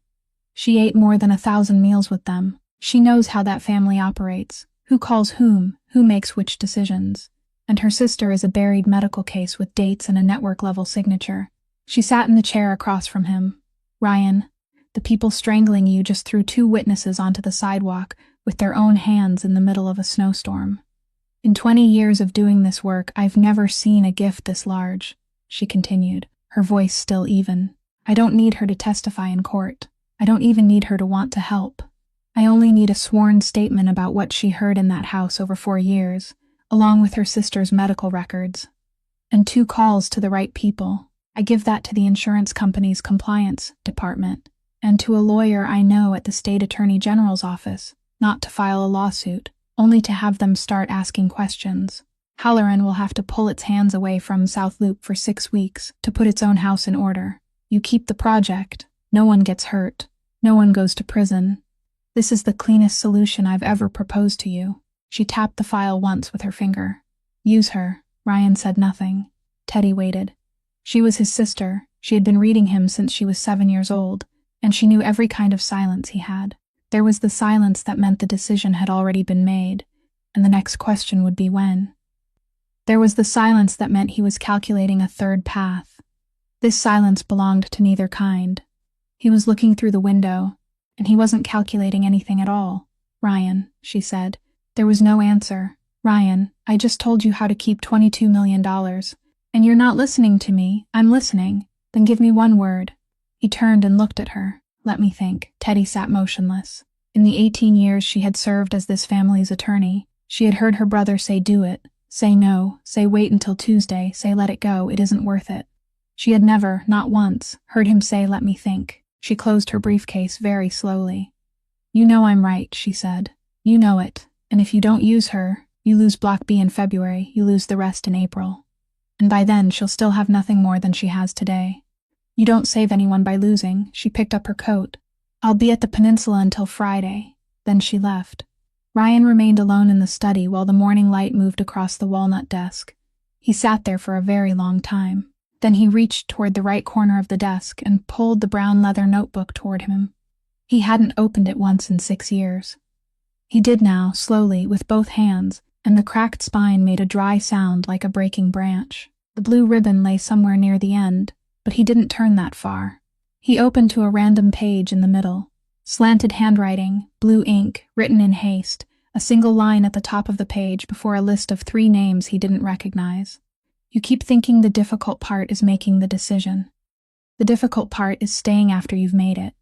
She ate more than 1,000 meals with them. She knows how that family operates. Who calls whom, who makes which decisions. And her sister is a buried medical case with dates and a network-level signature. She sat in the chair across from him. Ryan, the people strangling you just threw 2 witnesses onto the sidewalk with their own hands in the middle of a snowstorm. In 20 years of doing this work, I've never seen a gift this large, she continued, her voice still even. I don't need her to testify in court. I don't even need her to want to help. I only need a sworn statement about what she heard in that house over 4 years, along with her sister's medical records. And 2 calls to the right people. I give that to the insurance company's compliance department, and to a lawyer I know at the state attorney general's office, not to file a lawsuit, only to have them start asking questions. Halloran will have to pull its hands away from South Loop for 6 weeks to put its own house in order. You keep the project. No one gets hurt. No one goes to prison. This is the cleanest solution I've ever proposed to you. She tapped the file once with her finger. Use her. Ryan said nothing. Teddy waited. She was his sister. She had been reading him since she was 7 years old, and she knew every kind of silence he had. There was the silence that meant the decision had already been made, and the next question would be when. There was the silence that meant he was calculating a third path. This silence belonged to neither kind. He was looking through the window, and he wasn't calculating anything at all. Ryan, she said. There was no answer. Ryan, I just told you how to keep $22 million. And you're not listening to me. I'm listening. Then give me one word. He turned and looked at her. Let me think. Teddy sat motionless. In the 18 years she had served as this family's attorney, she had heard her brother say do it, say no, say wait until Tuesday, say let it go, it isn't worth it. She had never, not once, heard him say let me think. She closed her briefcase very slowly. You know I'm right, she said. You know it, and if you don't use her, you lose Block B in February, you lose the rest in April. And by then she'll still have nothing more than she has today. You don't save anyone by losing. She picked up her coat. I'll be at the peninsula until Friday. Then she left. Ryan remained alone in the study while the morning light moved across the walnut desk. He sat there for a very long time. Then he reached toward the right corner of the desk and pulled the brown leather notebook toward him. He hadn't opened it once in 6 years. He did now, slowly, with both hands, and the cracked spine made a dry sound like a breaking branch. The blue ribbon lay somewhere near the end, but he didn't turn that far. He opened to a random page in the middle. Slanted handwriting, blue ink, written in haste, a single line at the top of the page before a list of 3 names he didn't recognize. You keep thinking the difficult part is making the decision. The difficult part is staying after you've made it.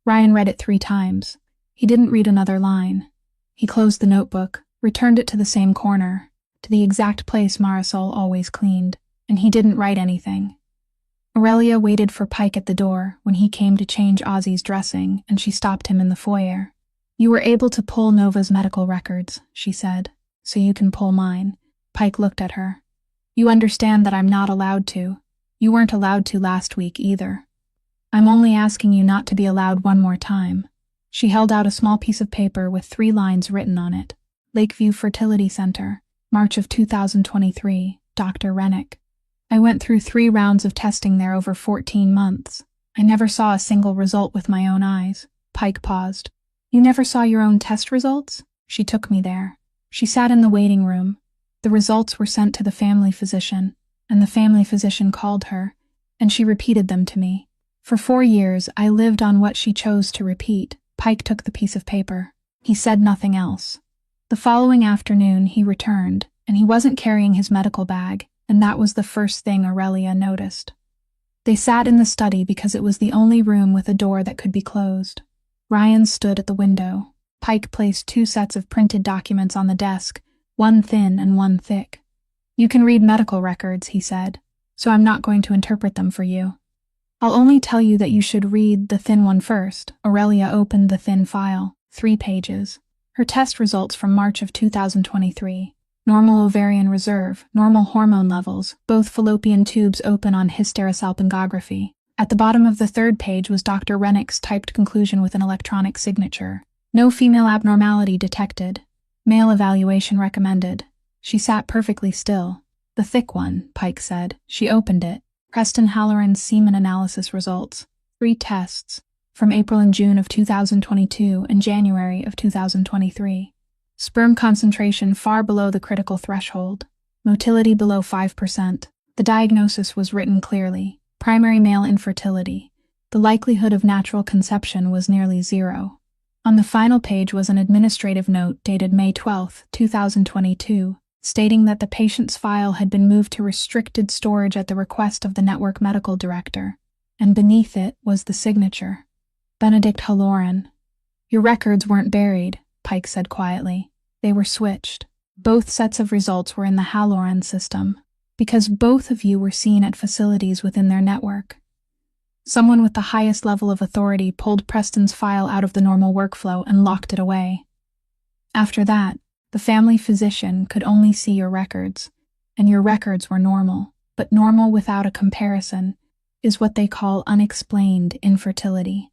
Ryan read it 3 times. He didn't read another line. He closed the notebook, returned it to the same corner, to the exact place Marisol always cleaned. and he didn't write anything. Aurelia waited for Pike at the door when he came to change Ozzy's dressing, and she stopped him in the foyer. "You were able to pull Nova's medical records," she said, "so you can pull mine." Pike looked at her. "You understand that I'm not allowed to. You weren't allowed to last week either. I'm only asking you not to be allowed one more time." She held out a small piece of paper with 3 lines written on it. "Lakeview Fertility Center, March of 2023, Dr. Rennick. I went through 3 rounds of testing there over 14 months. I never saw a single result with my own eyes." Pike paused. "You never saw your own test results?" "She took me there." She sat in the waiting room. The results were sent to the family physician, and the family physician called her, and she repeated them to me. For 4 years, I lived on what she chose to repeat. Pike took the piece of paper. He said nothing else. The following afternoon, he returned, and he wasn't carrying his medical bag, and that was the first thing Aurelia noticed. They sat in the study because it was the only room with a door that could be closed. Ryan stood at the window. Pike placed 2 sets of printed documents on the desk, one thin and one thick. "You can read medical records," he said, "so I'm not going to interpret them for you. I'll only tell you that you should read the thin one first." Aurelia opened the thin file, 3 pages. Her test results from March of 2023. Normal ovarian reserve, normal hormone levels, both fallopian tubes open on hysterosalpingography. At the bottom of the 3rd page was Dr. Rennick's typed conclusion with an electronic signature. "No female abnormality detected. Male evaluation recommended." She sat perfectly still. "The thick one," Pike said. She opened it. Preston Halloran's semen analysis results. 3 tests. From April and June of 2022 and January of 2023. Sperm concentration far below the critical threshold. Motility below 5%. The diagnosis was written clearly. Primary male infertility. The likelihood of natural conception was nearly 0. On the final page was an administrative note dated May 12, 2022, stating that the patient's file had been moved to restricted storage at the request of the network medical director, and beneath it was the signature. Benedict Halloran. "Your records weren't buried," Pike said quietly. "They were switched. Both sets of results were in the Halloran system, because both of you were seen at facilities within their network. Someone with the highest level of authority pulled Preston's file out of the normal workflow and locked it away. After that, the family physician could only see your records, and your records were normal, but normal without a comparison is what they call unexplained infertility.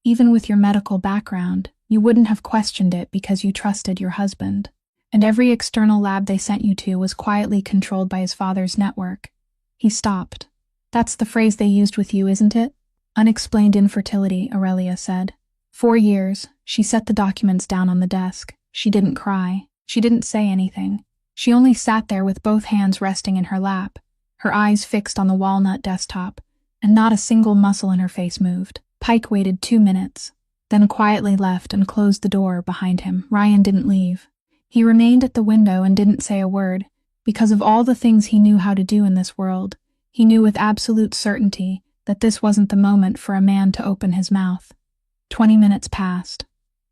Even with your medical background, you wouldn't have questioned it because you trusted your husband, and every external lab they sent you to was quietly controlled by his father's network." He stopped. "That's the phrase they used with you, isn't it?" "Unexplained infertility," Aurelia said. 4 years. She set the documents down on the desk. She didn't cry. She didn't say anything. She only sat there with both hands resting in her lap, her eyes fixed on the walnut desktop, and not a single muscle in her face moved. Pike waited 2 minutes, then quietly left and closed the door behind him. Ryan didn't leave. He remained at the window and didn't say a word. Because of all the things he knew how to do in this world, he knew with absolute certainty that this wasn't the moment for a man to open his mouth. 20 minutes passed.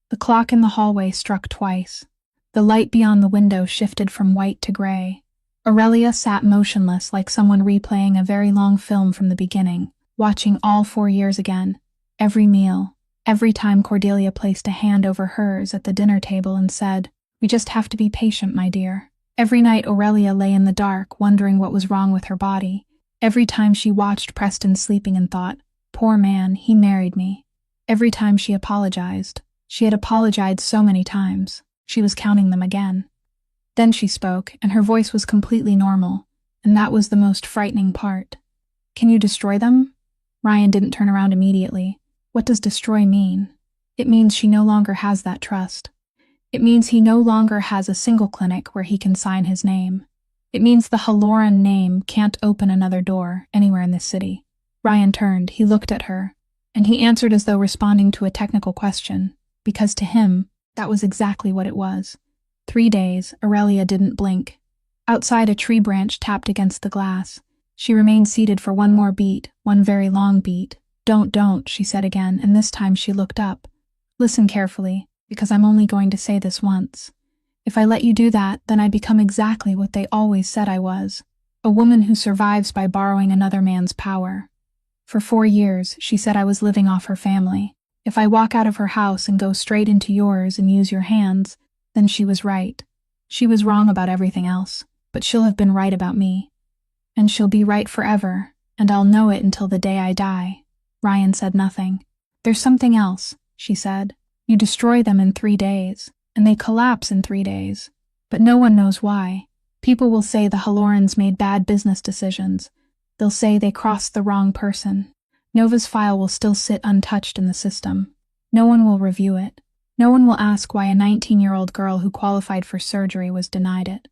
The clock in the hallway struck twice. The light beyond the window shifted from white to gray. Aurelia sat motionless like someone replaying a very long film from the beginning, watching all 4 years again. Every meal, every time Cordelia placed a hand over hers at the dinner table and said, "We just have to be patient, my dear." Every night Aurelia lay in the dark, wondering what was wrong with her body. Every time she watched Preston sleeping and thought, "Poor man, he married me." Every time she apologized. She had apologized so many times. She was counting them again. Then she spoke, and her voice was completely normal, and that was the most frightening part. "Can you destroy them?" Ryan didn't turn around immediately. "What does destroy mean?" "It means she no longer has that trust. It means he no longer has a single clinic where he can sign his name. It means the Halloran name can't open another door anywhere in this city." Ryan turned, he looked at her, and he answered as though responding to a technical question, because to him, that was exactly what it was. 3 days, Aurelia didn't blink. Outside, a tree branch tapped against the glass. She remained seated for one more beat, one very long beat. Don't, she said again, and this time she looked up. "Listen carefully, because I'm only going to say this once. If I let you do that, then I become exactly what they always said I was." a woman who survives by borrowing another man's power. For 4 years, she said I was living off her family. If I walk out of her house and go straight into yours and use your hands, then she was right. She was wrong about everything else, but she'll have been right about me. And she'll be right forever, and I'll know it until the day I die. Ryan said nothing. There's something else, she said. You destroy them in 3 days, and they collapse in 3 days. But no one knows why. People will say the Hallorans made bad business decisions. They'll say they crossed the wrong person. Nova's file will still sit untouched in the system. No one will review it. No one will ask why a 19-year-old girl who qualified for surgery was denied it.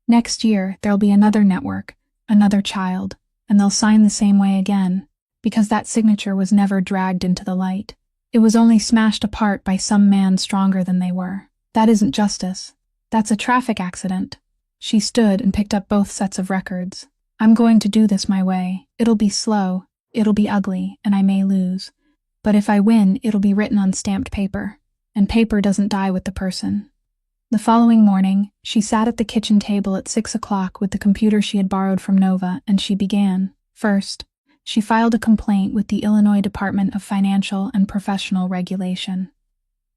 Next year, there'll be another network, another child, and they'll sign the same way again, because that signature was never dragged into the light. It was only smashed apart by some man stronger than they were. That isn't justice. That's a traffic accident. She stood and picked up both sets of records. I'm going to do this my way. It'll be slow, it'll be ugly, and I may lose. But if I win, it'll be written on stamped paper. And paper doesn't die with the person. The following morning, she sat at the kitchen table at 6 o'clock with the computer she had borrowed from Nova, and she began. First, she filed a complaint with the Illinois Department of Financial and Professional Regulation,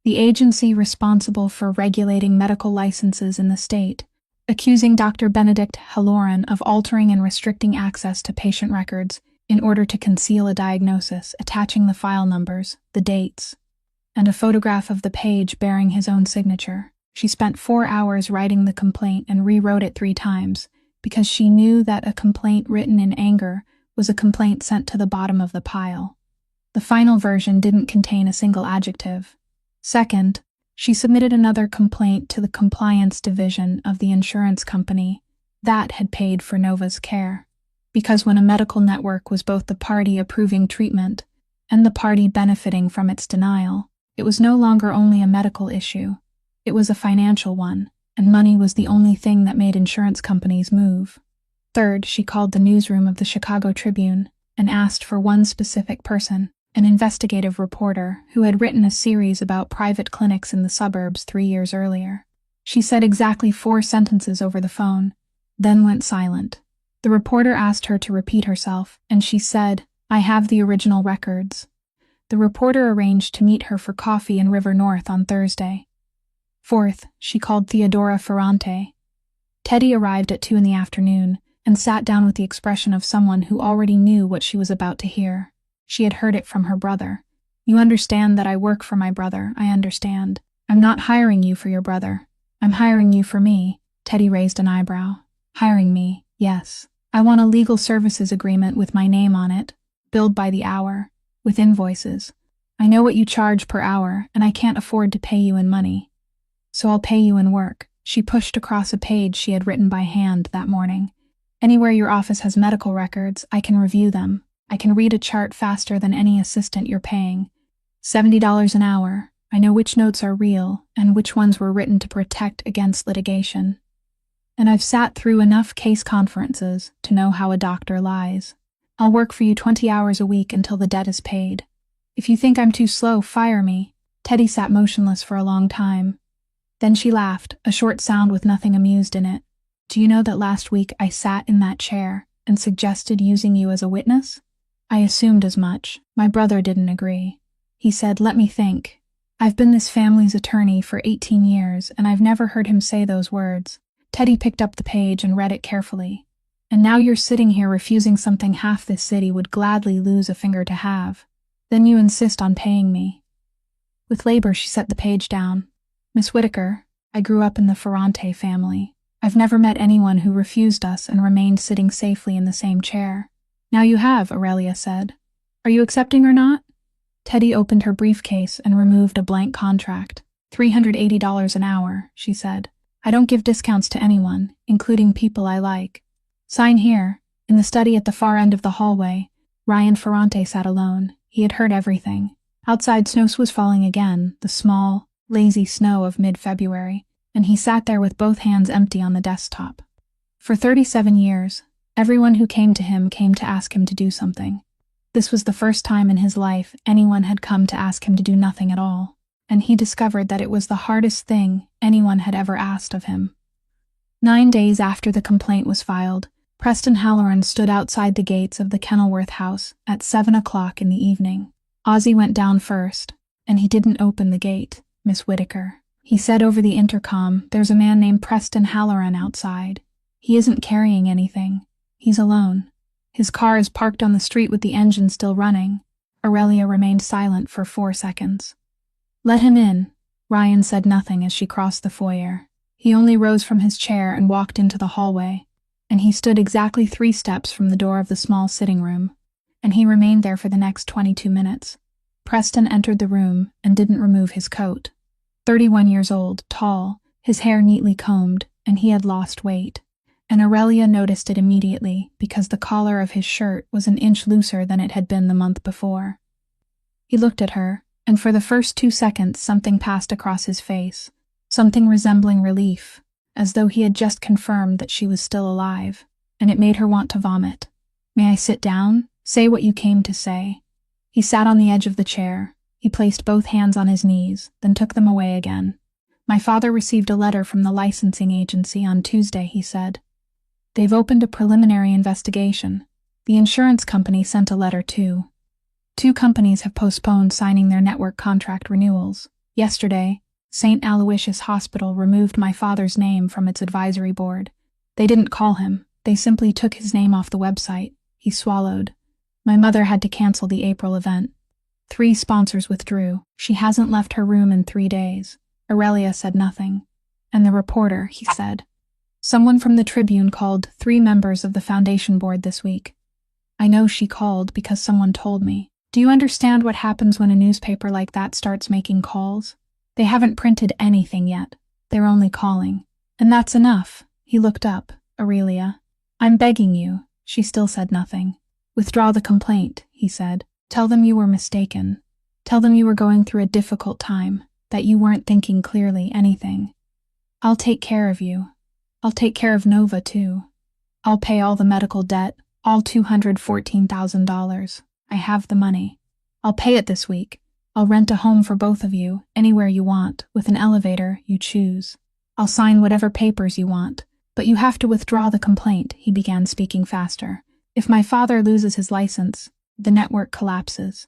the agency responsible for regulating medical licenses in the state, accusing Dr. Benedict Halloran of altering and restricting access to patient records in order to conceal a diagnosis, attaching the file numbers, the dates, and a photograph of the page bearing his own signature. She spent 4 hours writing the complaint and rewrote it 3 times, because she knew that a complaint written in anger was a complaint sent to the bottom of the pile. The final version didn't contain a single adjective. Second, she submitted another complaint to the compliance division of the insurance company that had paid for Nova's care. Because when a medical network was both the party approving treatment and the party benefiting from its denial, it was no longer only a medical issue. It was a financial one, and money was the only thing that made insurance companies move. Third, she called the newsroom of the Chicago Tribune and asked for one specific person, an investigative reporter who had written a series about private clinics in the suburbs 3 years earlier. She said exactly 4 sentences over the phone, then went silent. The reporter asked her to repeat herself, and she said, "I have the original records." The reporter arranged to meet her for coffee in River North on Thursday. Fourth, she called Theodora Ferrante. Teddy arrived at 2 in the afternoon and sat down with the expression of someone who already knew what she was about to hear. She had heard it from her brother. "You understand that I work for my brother, I understand. I'm not hiring you for your brother. I'm hiring you for me." Teddy raised an eyebrow. "Hiring me, yes. I want a legal services agreement with my name on it, billed by the hour, with invoices. I know what you charge per hour, and I can't afford to pay you in money. So I'll pay you in work." She pushed across a page she had written by hand that morning. "Anywhere your office has medical records, I can review them. I can read a chart faster than any assistant you're paying. $70 an hour. I know which notes are real and which ones were written to protect against litigation. And I've sat through enough case conferences to know how a doctor lies. I'll work for you 20 hours a week until the debt is paid. If you think I'm too slow, fire me." Teddy sat motionless for a long time. Then she laughed, a short sound with nothing amused in it. "Do you know that last week I sat in that chair and suggested using you as a witness? I assumed as much. My brother didn't agree. He said, 'Let me think. I've been this family's attorney for 18 years, and I've never heard him say those words.'" Teddy picked up the page and read it carefully. "And now you're sitting here refusing something half this city would gladly lose a finger to have. Then you insist on paying me." With labor, she set the page down. "Miss Whitaker, I grew up in the Ferrante family. I've never met anyone who refused us and remained sitting safely in the same chair." "Now you have," Aurelia said. "Are you accepting or not?" Teddy opened her briefcase and removed a blank contract. $380 an hour, she said. "I don't give discounts to anyone, including people I like. Sign here." In the study at the far end of the hallway, Ryan Ferrante sat alone. He had heard everything. Outside, snow was falling again, the small, lazy snow of mid-February, and he sat there with both hands empty on the desktop. For 37 years, everyone who came to him came to ask him to do something. This was the first time in his life anyone had come to ask him to do nothing at all, and he discovered that it was the hardest thing anyone had ever asked of him. 9 days after the complaint was filed, Preston Halloran stood outside the gates of the Kenilworth house at 7 o'clock in the evening. Ozzy went down first, and he didn't open the gate, Miss Whittaker. He said over the intercom, "There's a man named Preston Halloran outside. He isn't carrying anything. He's alone. His car is parked on the street with the engine still running." Aurelia remained silent for 4 seconds. "Let him in." Ryan said nothing as she crossed the foyer. He only rose from his chair and walked into the hallway, and he stood exactly 3 steps from the door of the small sitting room, and he remained there for the next 22 minutes. Preston entered the room and didn't remove his coat. 31 years old, tall, his hair neatly combed, and he had lost weight. And Aurelia noticed it immediately because the collar of his shirt was an inch looser than it had been the month before. He looked at her, and for the first 2 seconds something passed across his face, something resembling relief, as though he had just confirmed that she was still alive, and it made her want to vomit. "May I sit down? Say what you came to say." He sat on the edge of the chair. He placed both hands on his knees, then took them away again. "My father received a letter from the licensing agency on Tuesday," he said. "They've opened a preliminary investigation. The insurance company sent a letter too. 2 companies have postponed signing their network contract renewals. Yesterday, St. Aloysius Hospital removed my father's name from its advisory board. They didn't call him. They simply took his name off the website." He swallowed. "My mother had to cancel the April event. 3 sponsors withdrew. She hasn't left her room in 3 days." Aurelia said nothing. "And the reporter," he said. "Someone from the Tribune called 3 members of the foundation board this week. I know she called because someone told me. Do you understand what happens when a newspaper like that starts making calls? They haven't printed anything yet. They're only calling. And that's enough." He looked up. "Aurelia, I'm begging you." She still said nothing. "Withdraw the complaint," he said. "Tell them you were mistaken. Tell them you were going through a difficult time, that you weren't thinking clearly anything. I'll take care of you. I'll take care of Nova, too. I'll pay all the medical debt, all $214,000. I have the money. I'll pay it this week. I'll rent a home for both of you, anywhere you want, with an elevator you choose. I'll sign whatever papers you want. But you have to withdraw the complaint," he began, speaking faster. "If my father loses his license, the network collapses.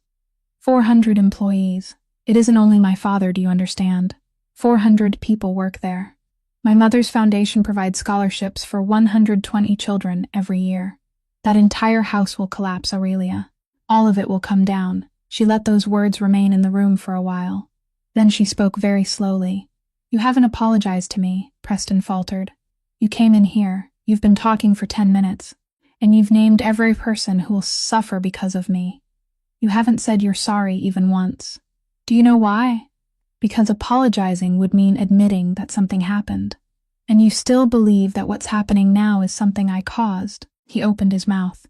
400 employees. It isn't only my father, do you understand? 400 people work there. My mother's foundation provides scholarships for 120 children every year. That entire house will collapse, Aurelia. All of it will come down." She let those words remain in the room for a while. Then she spoke very slowly. "You haven't apologized to me," Preston faltered. "You came in here, you've been talking for 10 minutes, and you've named every person who will suffer because of me. You haven't said you're sorry even once. Do you know why? Because apologizing would mean admitting that something happened. And you still believe that what's happening now is something I caused." He opened his mouth.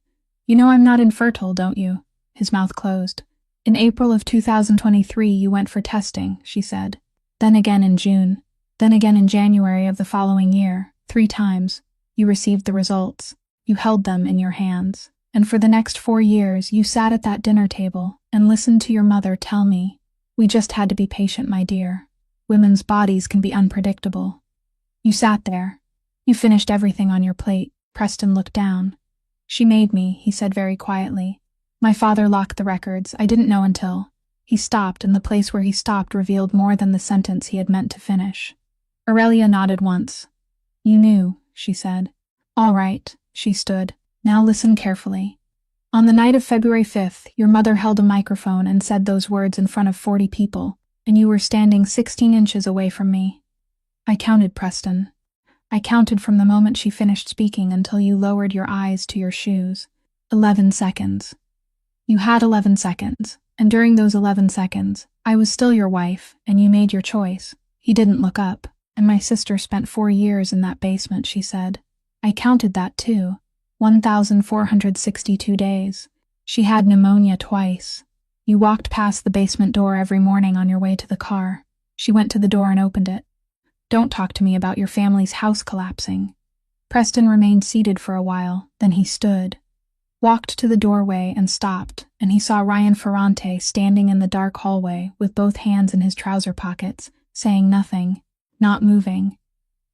"You know I'm not infertile, don't you?" His mouth closed. "In April of 2023 you went for testing," she said. "Then again in June. Then again in January of the following year. 3 times. You received the results. You held them in your hands. And for the next 4 years you sat at that dinner table and listened to your mother tell me, 'We just had to be patient, my dear. Women's bodies can be unpredictable.' You sat there. You finished everything on your plate." Preston looked down. "She made me," he said very quietly. "My father locked the records. I didn't know until—" He stopped, and the place where he stopped revealed more than the sentence he had meant to finish. Aurelia nodded once. "You knew," she said. "All right." She stood. "Now listen carefully. On the night of February 5th, your mother held a microphone and said those words in front of 40 people, and you were standing 16 inches away from me. I counted, Preston. I counted from the moment she finished speaking until you lowered your eyes to your shoes. 11 seconds. You had 11 seconds, and during those 11 seconds, I was still your wife, and you made your choice." He didn't look up. "And my sister spent 4 years in that basement," she said. "I counted that too. 1,462 days. She had pneumonia twice. You walked past the basement door every morning on your way to the car. She went to the door and opened it. Don't talk to me about your family's house collapsing." Preston remained seated for a while, then he stood, walked to the doorway and stopped, and he saw Ryan Ferrante standing in the dark hallway with both hands in his trouser pockets, saying nothing, not moving.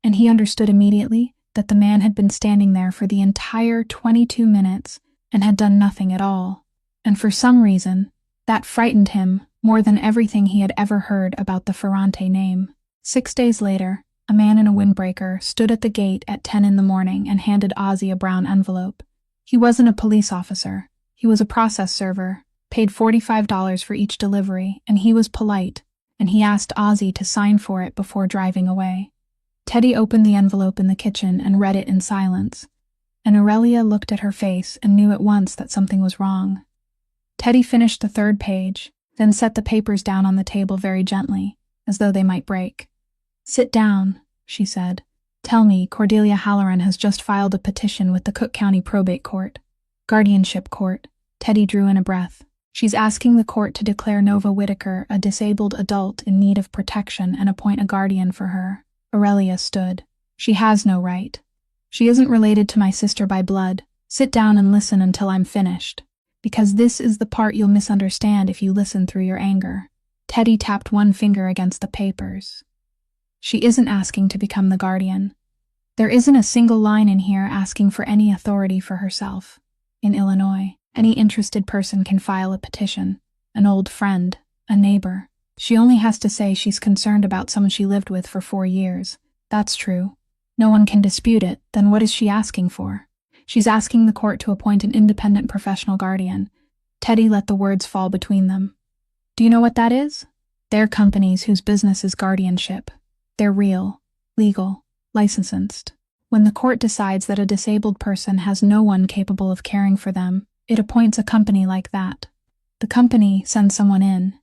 And he understood immediately that the man had been standing there for the entire 22 minutes and had done nothing at all. And for some reason, that frightened him more than everything he had ever heard about the Ferrante name. 6 days later, a man in a windbreaker stood at the gate at 10 in the morning and handed Ozzy a brown envelope. He wasn't a police officer. He was a process server, paid $45 for each delivery, and he was polite, and he asked Ozzy to sign for it before driving away. Teddy opened the envelope in the kitchen and read it in silence, and Aurelia looked at her face and knew at once that something was wrong. Teddy finished the 3rd page, then set the papers down on the table very gently, as though they might break. "Sit down," she said. "Tell me, Cordelia Halloran has just filed a petition with the Cook County Probate Court. Guardianship Court." Teddy drew in a breath. "She's asking the court to declare Nova Whitaker a disabled adult in need of protection and appoint a guardian for her." Aurelia stood. "She has no right. She isn't related to my sister by blood. Sit down and listen until I'm finished. Because this is the part you'll misunderstand if you listen through your anger." Teddy tapped one finger against the papers. "She isn't asking to become the guardian. There isn't a single line in here asking for any authority for herself. In Illinois, any interested person can file a petition. An old friend, a neighbor. She only has to say she's concerned about someone she lived with for 4 years. That's true. No one can dispute it. Then what is she asking for? She's asking the court to appoint an independent professional guardian." Teddy let the words fall between them. "Do you know what that is? They're companies whose business is guardianship. They're real, legal, licensed. When the court decides that a disabled person has no one capable of caring for them, it appoints a company like that. The company sends someone in.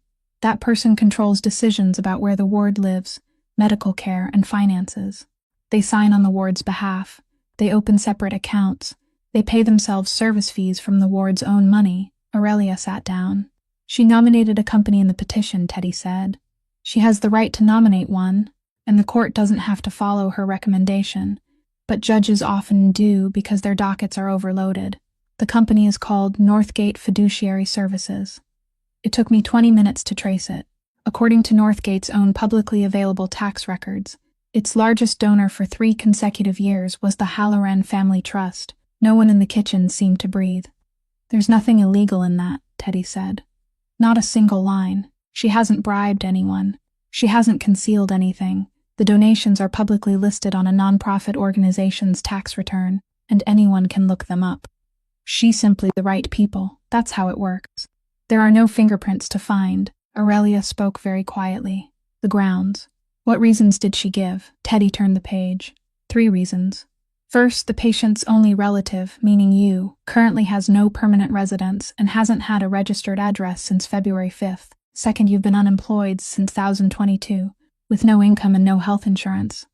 That person controls decisions about where the ward lives, medical care, and finances. They sign on the ward's behalf. They open separate accounts. They pay themselves service fees from the ward's own money." Aurelia sat down. "She nominated a company in the petition," Teddy said. "She has the right to nominate one, and the court doesn't have to follow her recommendation, but judges often do because their dockets are overloaded. The company is called Northgate Fiduciary Services. It took me 20 minutes to trace it. According to Northgate's own publicly available tax records, its largest donor for 3 consecutive years was the Halloran Family Trust." No one in the kitchen seemed to breathe. "There's nothing illegal in that," Teddy said. "Not a single line. She hasn't bribed anyone. She hasn't concealed anything. The donations are publicly listed on a nonprofit organization's tax return, and anyone can look them up. She's simply the right people. That's how it works. There are no fingerprints to find." Aurelia spoke very quietly. "The grounds. What reasons did she give?" Teddy turned the page. 3 reasons. First, the patient's only relative, meaning you, currently has no permanent residence and hasn't had a registered address since February 5th. Second, you've been unemployed since 2022, with no income and no health insurance.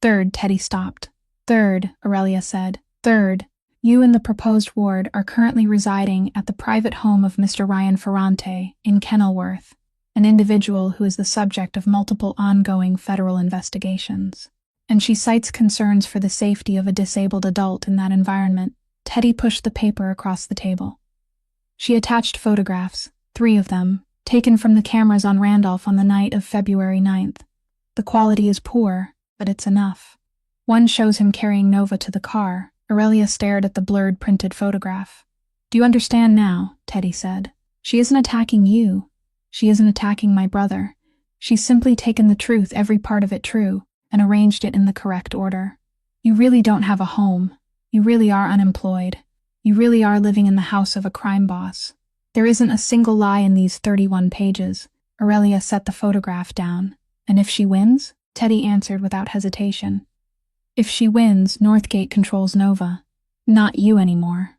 Third, Teddy stopped. "Third," Aurelia said. "Third, you and the proposed ward are currently residing at the private home of Mr. Ryan Ferrante in Kenilworth, an individual who is the subject of multiple ongoing federal investigations." And she cites concerns for the safety of a disabled adult in that environment. Teddy pushed the paper across the table. She attached photographs, 3 of them, taken from the cameras on Randolph on the night of February 9th. The quality is poor, but it's enough. One shows him carrying Nova to the car. Aurelia stared at the blurred printed photograph. "Do you understand now?" Teddy said. "She isn't attacking you. She isn't attacking my brother. She's simply taken the truth, every part of it true, and arranged it in the correct order. You really don't have a home. You really are unemployed. You really are living in the house of a crime boss. There isn't a single lie in these 31 pages. Aurelia set the photograph down. "And if she wins?" Teddy answered without hesitation. "If she wins, Northgate controls Nova. Not you anymore.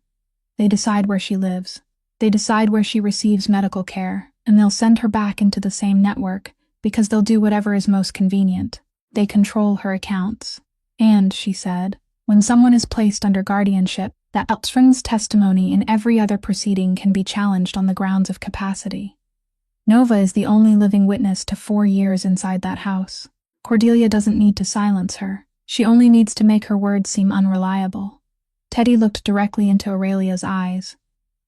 They decide where she lives. They decide where she receives medical care, and they'll send her back into the same network because they'll do whatever is most convenient. They control her accounts. And," she said, "when someone is placed under guardianship, that upstrings testimony in every other proceeding can be challenged on the grounds of capacity. Nova is the only living witness to 4 years inside that house. Cordelia doesn't need to silence her. She only needs to make her words seem unreliable." Teddy looked directly into Aurelia's eyes.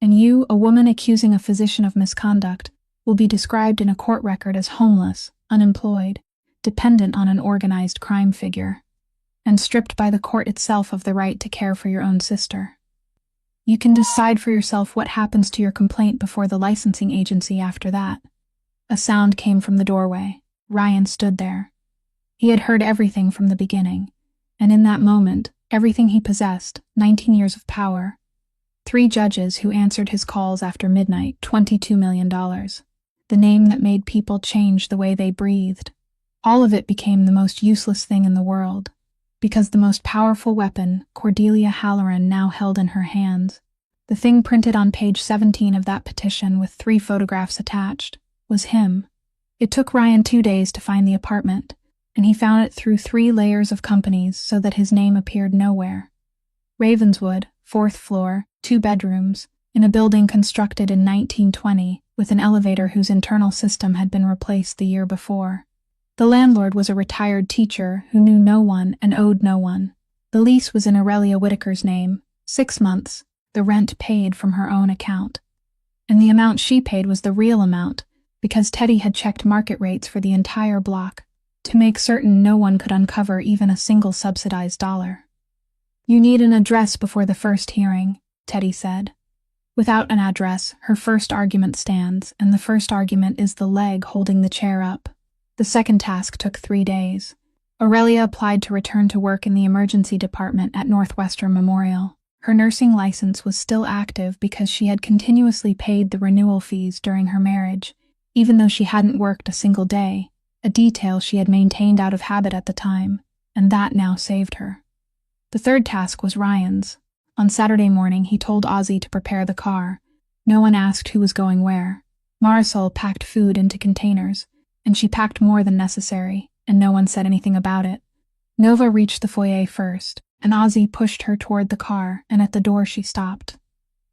"And you, a woman accusing a physician of misconduct, will be described in a court record as homeless, unemployed, dependent on an organized crime figure. and stripped by the court itself of the right to care for your own sister. You can decide for yourself what happens to your complaint before the licensing agency after that. A sound came from the doorway. Ryan stood there. He had heard everything from the beginning, and in that moment, everything he possessed, 19 years of power, 3 judges who answered his calls after midnight, $22 million. The name that made people change the way they breathed. All of it became the most useless thing in the world, because the most powerful weapon Cordelia Halloran now held in her hands, the thing printed on page 17 of that petition with 3 photographs attached, was him. It took Ryan 2 days to find the apartment, and he found it through 3 layers of companies so that his name appeared nowhere. Ravenswood, 4th floor, 2 bedrooms, in a building constructed in 1920 with an elevator whose internal system had been replaced the year before. The landlord was a retired teacher who knew no one and owed no one. The lease was in Aurelia Whitaker's name, 6 months, the rent paid from her own account. And the amount she paid was the real amount, because Teddy had checked market rates for the entire block, to make certain no one could uncover even a single subsidized dollar. "You need an address before the first hearing," Teddy said. Without an address, her first argument stands, and the first argument is the leg holding the chair up. The second task took 3 days. Aurelia applied to return to work in the emergency department at Northwestern Memorial. Her nursing license was still active because she had continuously paid the renewal fees during her marriage, even though she hadn't worked a single day, a detail she had maintained out of habit at the time, and that now saved her. The third task was Ryan's. On Saturday morning, he told Ozzy to prepare the car. No one asked who was going where. Marisol packed food into containers, and she packed more than necessary, and no one said anything about it. Nova reached the foyer first, and Ozzy pushed her toward the car, and at the door she stopped.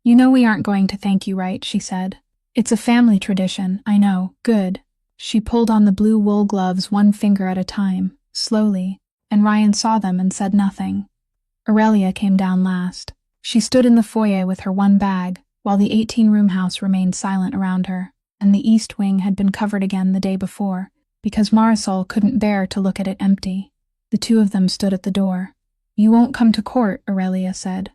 "You know we aren't going to thank you, right?" she said. "It's a family tradition, I know. Good." She pulled on the blue wool gloves 1 finger at a time, slowly, and Ryan saw them and said nothing. Aurelia came down last. She stood in the foyer with her 1 bag, while the 18-room house remained silent around her, and the east wing had been covered again the day before, because Marisol couldn't bear to look at it empty. The 2 of them stood at the door. "You won't come to court," Aurelia said.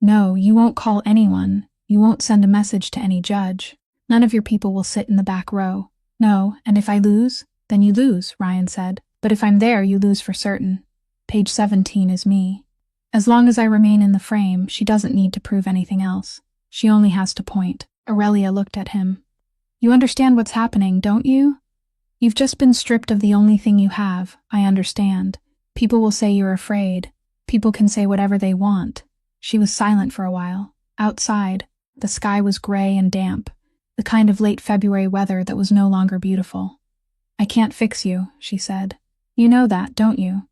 "No, you won't call anyone. You won't send a message to any judge. None of your people will sit in the back row." "No, and if I lose?" "Then you lose," Ryan said. "But if I'm there, you lose for certain. Page 17 is me. As long as I remain in the frame, she doesn't need to prove anything else. She only has to point." Aurelia looked at him. "You understand what's happening, don't you? You've just been stripped of the only thing you have. I understand. People will say you're afraid. People can say whatever they want." She was silent for a while. Outside, the sky was gray and damp, the kind of late February weather that was no longer beautiful. "I can't fix you," she said. "You know that, don't you?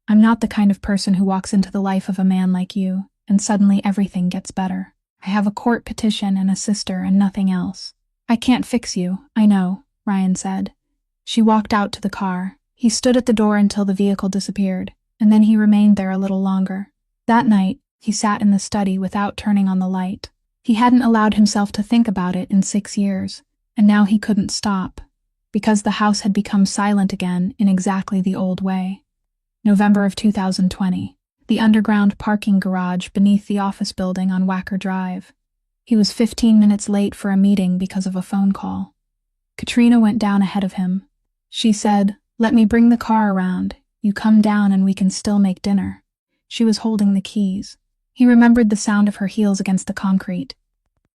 I'm not the kind of person who walks into the life of a man like you, and suddenly everything gets better. I have a court petition and a sister and nothing else. I can't fix you, I know," Ryan said. She walked out to the car. He stood at the door until the vehicle disappeared, and then he remained there a little longer. That night, he sat in the study without turning on the light. He hadn't allowed himself to think about it in 6 years, and now he couldn't stop, because the house had become silent again in exactly the old way. November of 2020. The underground parking garage beneath the office building on Wacker Drive. He was 15 minutes late for a meeting because of a phone call. Katrina went down ahead of him. She said, "Let me bring the car around. You come down and we can still make dinner." She was holding the keys. He remembered the sound of her heels against the concrete.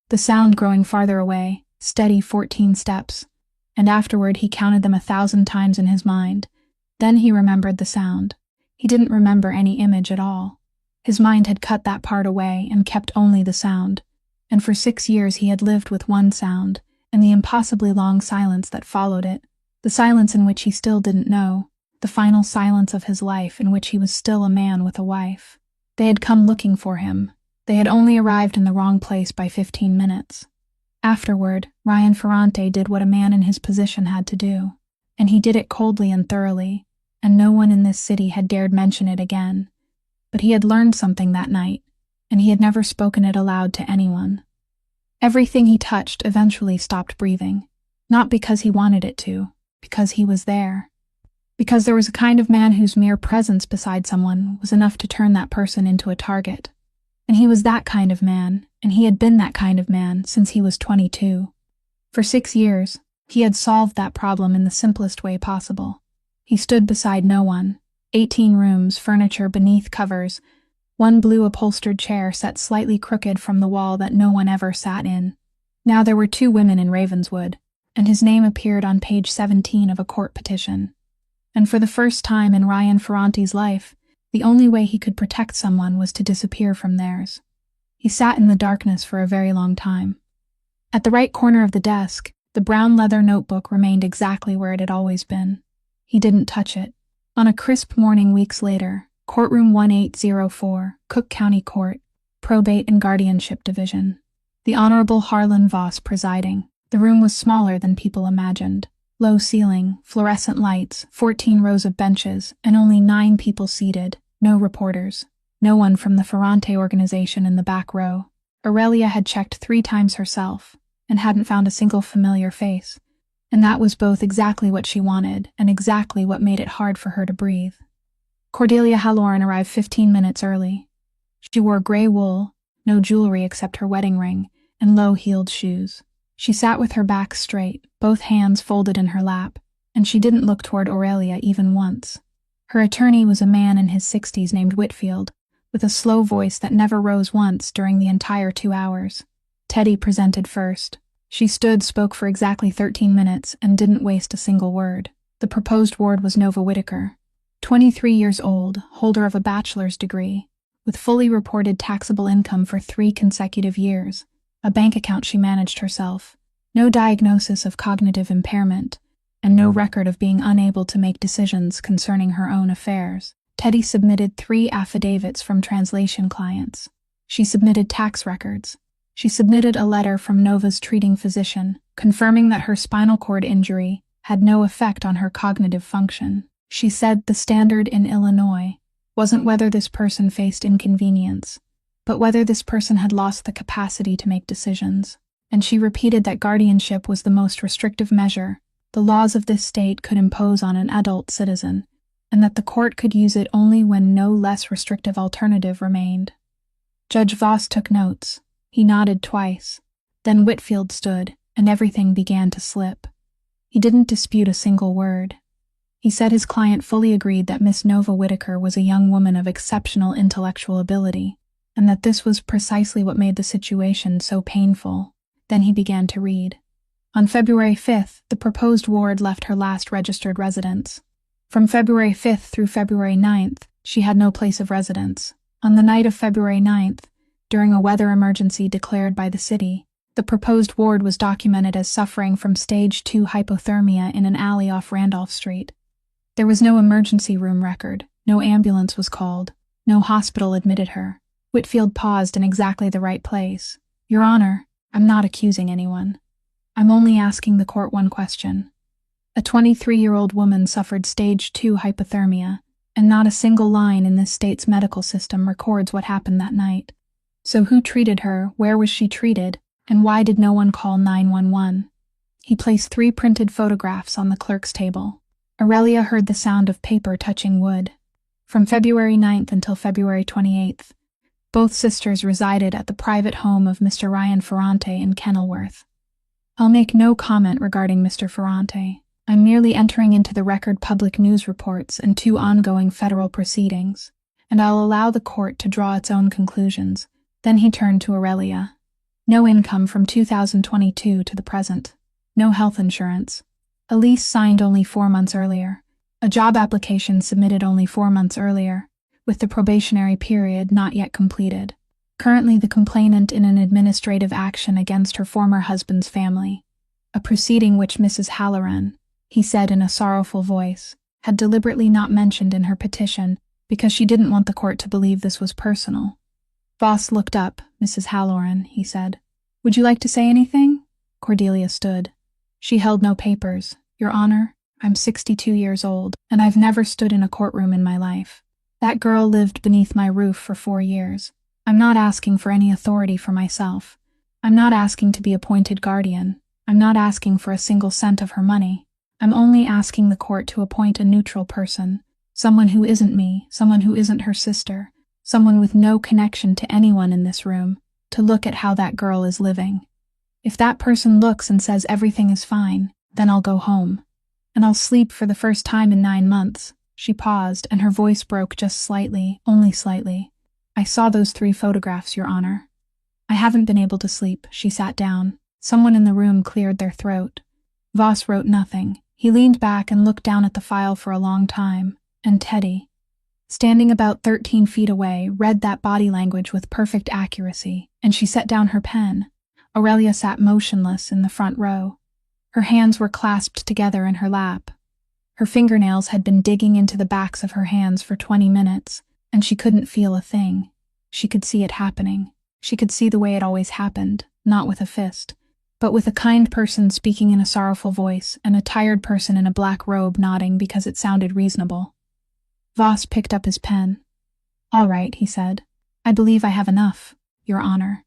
The sound growing farther away, steady 14 steps, and afterward he counted them 1,000 times in his mind. Then he remembered the sound. He didn't remember any image at all. His mind had cut that part away and kept only the sound, and for 6 years he had lived with one sound, and the impossibly long silence that followed it, the silence in which he still didn't know, the final silence of his life in which he was still a man with a wife. They had come looking for him. They had only arrived in the wrong place by 15 minutes. Afterward, Ryan Ferrante did what a man in his position had to do, and he did it coldly and thoroughly, and no one in this city had dared mention it again. But he had learned something that night, and he had never spoken it aloud to anyone. Everything he touched eventually stopped breathing, not because he wanted it to, because he was there. Because there was a kind of man whose mere presence beside someone was enough to turn that person into a target. And he was that kind of man, and he had been that kind of man since he was 22. For 6 years, he had solved that problem in the simplest way possible. He stood beside no one. 18 rooms, furniture beneath covers, one blue upholstered chair set slightly crooked from the wall that no one ever sat in. Now there were 2 women in Ravenswood, and his name appeared on page 17 of a court petition. And for the first time in Ryan Ferrante's life, the only way he could protect someone was to disappear from theirs. He sat in the darkness for a very long time. At the right corner of the desk, the brown leather notebook remained exactly where it had always been. He didn't touch it. On a crisp morning weeks later, Courtroom 1804, Cook County Court, Probate and Guardianship Division. The Honorable Harlan Voss presiding. The room was smaller than people imagined. Low ceiling, fluorescent lights, 14 rows of benches, and only 9 people seated. No reporters. No one from the Ferrante organization in the back row. Aurelia had checked 3 times herself, and hadn't found a single familiar face. And that was both exactly what she wanted, and exactly what made it hard for her to breathe. Cordelia Halloran arrived 15 minutes early. She wore gray wool, no jewelry except her wedding ring, and low-heeled shoes. She sat with her back straight, both hands folded in her lap, and she didn't look toward Aurelia even once. Her attorney was a man in his 60s named Whitfield, with a slow voice that never rose once during the entire 2 hours. Teddy presented first. She spoke for exactly 13 minutes, and didn't waste a single word. The proposed ward was Nova Whitaker, 23 years old, holder of a bachelor's degree, with fully reported taxable income for 3 consecutive years, a bank account she managed herself, no diagnosis of cognitive impairment, and no record of being unable to make decisions concerning her own affairs. Teddy submitted 3 affidavits from translation clients. She submitted tax records. She submitted a letter from Nova's treating physician, confirming that her spinal cord injury had no effect on her cognitive function. She said the standard in Illinois wasn't whether this person faced inconvenience, but whether this person had lost the capacity to make decisions. And she repeated that guardianship was the most restrictive measure the laws of this state could impose on an adult citizen, and that the court could use it only when no less restrictive alternative remained. Judge Voss took notes. He nodded twice. Then Whitfield stood, and everything began to slip. He didn't dispute a single word. He said his client fully agreed that Miss Nova Whitaker was a young woman of exceptional intellectual ability, and that this was precisely what made the situation so painful. Then he began to read. On February 5th, the proposed ward left her last registered residence. From February 5th through February 9th, she had no place of residence. On the night of February 9th, during a weather emergency declared by the city, the proposed ward was documented as suffering from stage 2 hypothermia in an alley off Randolph Street. There was no emergency room record, no ambulance was called, no hospital admitted her. Whitfield paused in exactly the right place. Your Honor, I'm not accusing anyone. I'm only asking the court one question. A 23-year-old woman suffered stage 2 hypothermia, and not a single line in this state's medical system records what happened that night. So who treated her, where was she treated, and why did no one call 911? He placed 3 printed photographs on the clerk's table. Aurelia heard the sound of paper touching wood. From February 9th until February 28th, both sisters resided at the private home of Mr. Ryan Ferrante in Kenilworth. I'll make no comment regarding Mr. Ferrante. I'm merely entering into the record public news reports and 2 ongoing federal proceedings, and I'll allow the court to draw its own conclusions. Then he turned to Aurelia. No income from 2022 to the present. No health insurance. A lease signed only 4 months earlier. A job application submitted only 4 months earlier, with the probationary period not yet completed. Currently the complainant in an administrative action against her former husband's family, a proceeding which Mrs. Halloran, he said in a sorrowful voice, had deliberately not mentioned in her petition because she didn't want the court to believe this was personal. Voss looked up. Mrs. Halloran, he said. Would you like to say anything? Cordelia stood. She held no papers. Your Honor, I'm 62 years old, and I've never stood in a courtroom in my life. That girl lived beneath my roof for 4 years. I'm not asking for any authority for myself. I'm not asking to be appointed guardian. I'm not asking for a single cent of her money. I'm only asking the court to appoint a neutral person, someone who isn't me, someone who isn't her sister, someone with no connection to anyone in this room, to look at how that girl is living. If that person looks and says everything is fine, then I'll go home. And I'll sleep for the first time in 9 months. She paused, and her voice broke just slightly, only slightly. I saw those 3 photographs, Your Honor. I haven't been able to sleep. She sat down. Someone in the room cleared their throat. Voss wrote nothing. He leaned back and looked down at the file for a long time. And Teddy, standing about 13 feet away, read that body language with perfect accuracy, and she set down her pen. Aurelia sat motionless in the front row. Her hands were clasped together in her lap. Her fingernails had been digging into the backs of her hands for 20 minutes, and she couldn't feel a thing. She could see it happening. She could see the way it always happened, not with a fist, but with a kind person speaking in a sorrowful voice and a tired person in a black robe nodding because it sounded reasonable. Voss picked up his pen. All right, he said. I believe I have enough, Your Honor.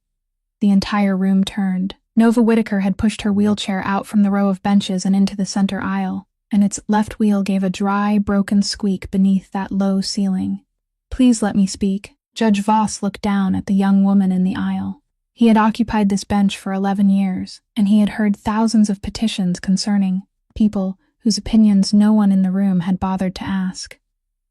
The entire room turned. Nova Whitaker had pushed her wheelchair out from the row of benches and into the center aisle, and its left wheel gave a dry, broken squeak beneath that low ceiling. Please let me speak. Judge Voss looked down at the young woman in the aisle. He had occupied this bench for 11 years, and he had heard thousands of petitions concerning people whose opinions no one in the room had bothered to ask.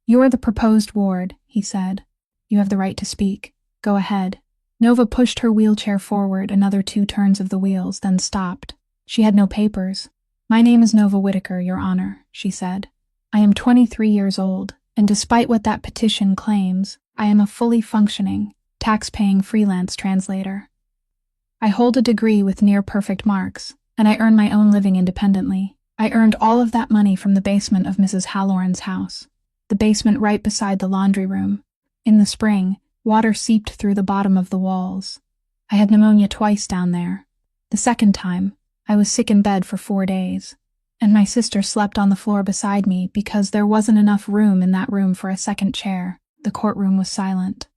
You're the proposed ward, he said. You have the right to speak. Go ahead. Nova pushed her wheelchair forward another 2 turns of the wheels, then stopped. She had no papers. My name is Nova Whitaker, Your Honor, she said. I am 23 years old, and despite what that petition claims, I am a fully functioning, tax-paying freelance translator. I hold a degree with near-perfect marks, and I earn my own living independently. I earned all of that money from the basement of Mrs. Halloran's house, the basement right beside the laundry room. In the spring, water seeped through the bottom of the walls. I had pneumonia twice down there. The second time, I was sick in bed for 4 days, and my sister slept on the floor beside me because there wasn't enough room in that room for a second chair. The courtroom was silent.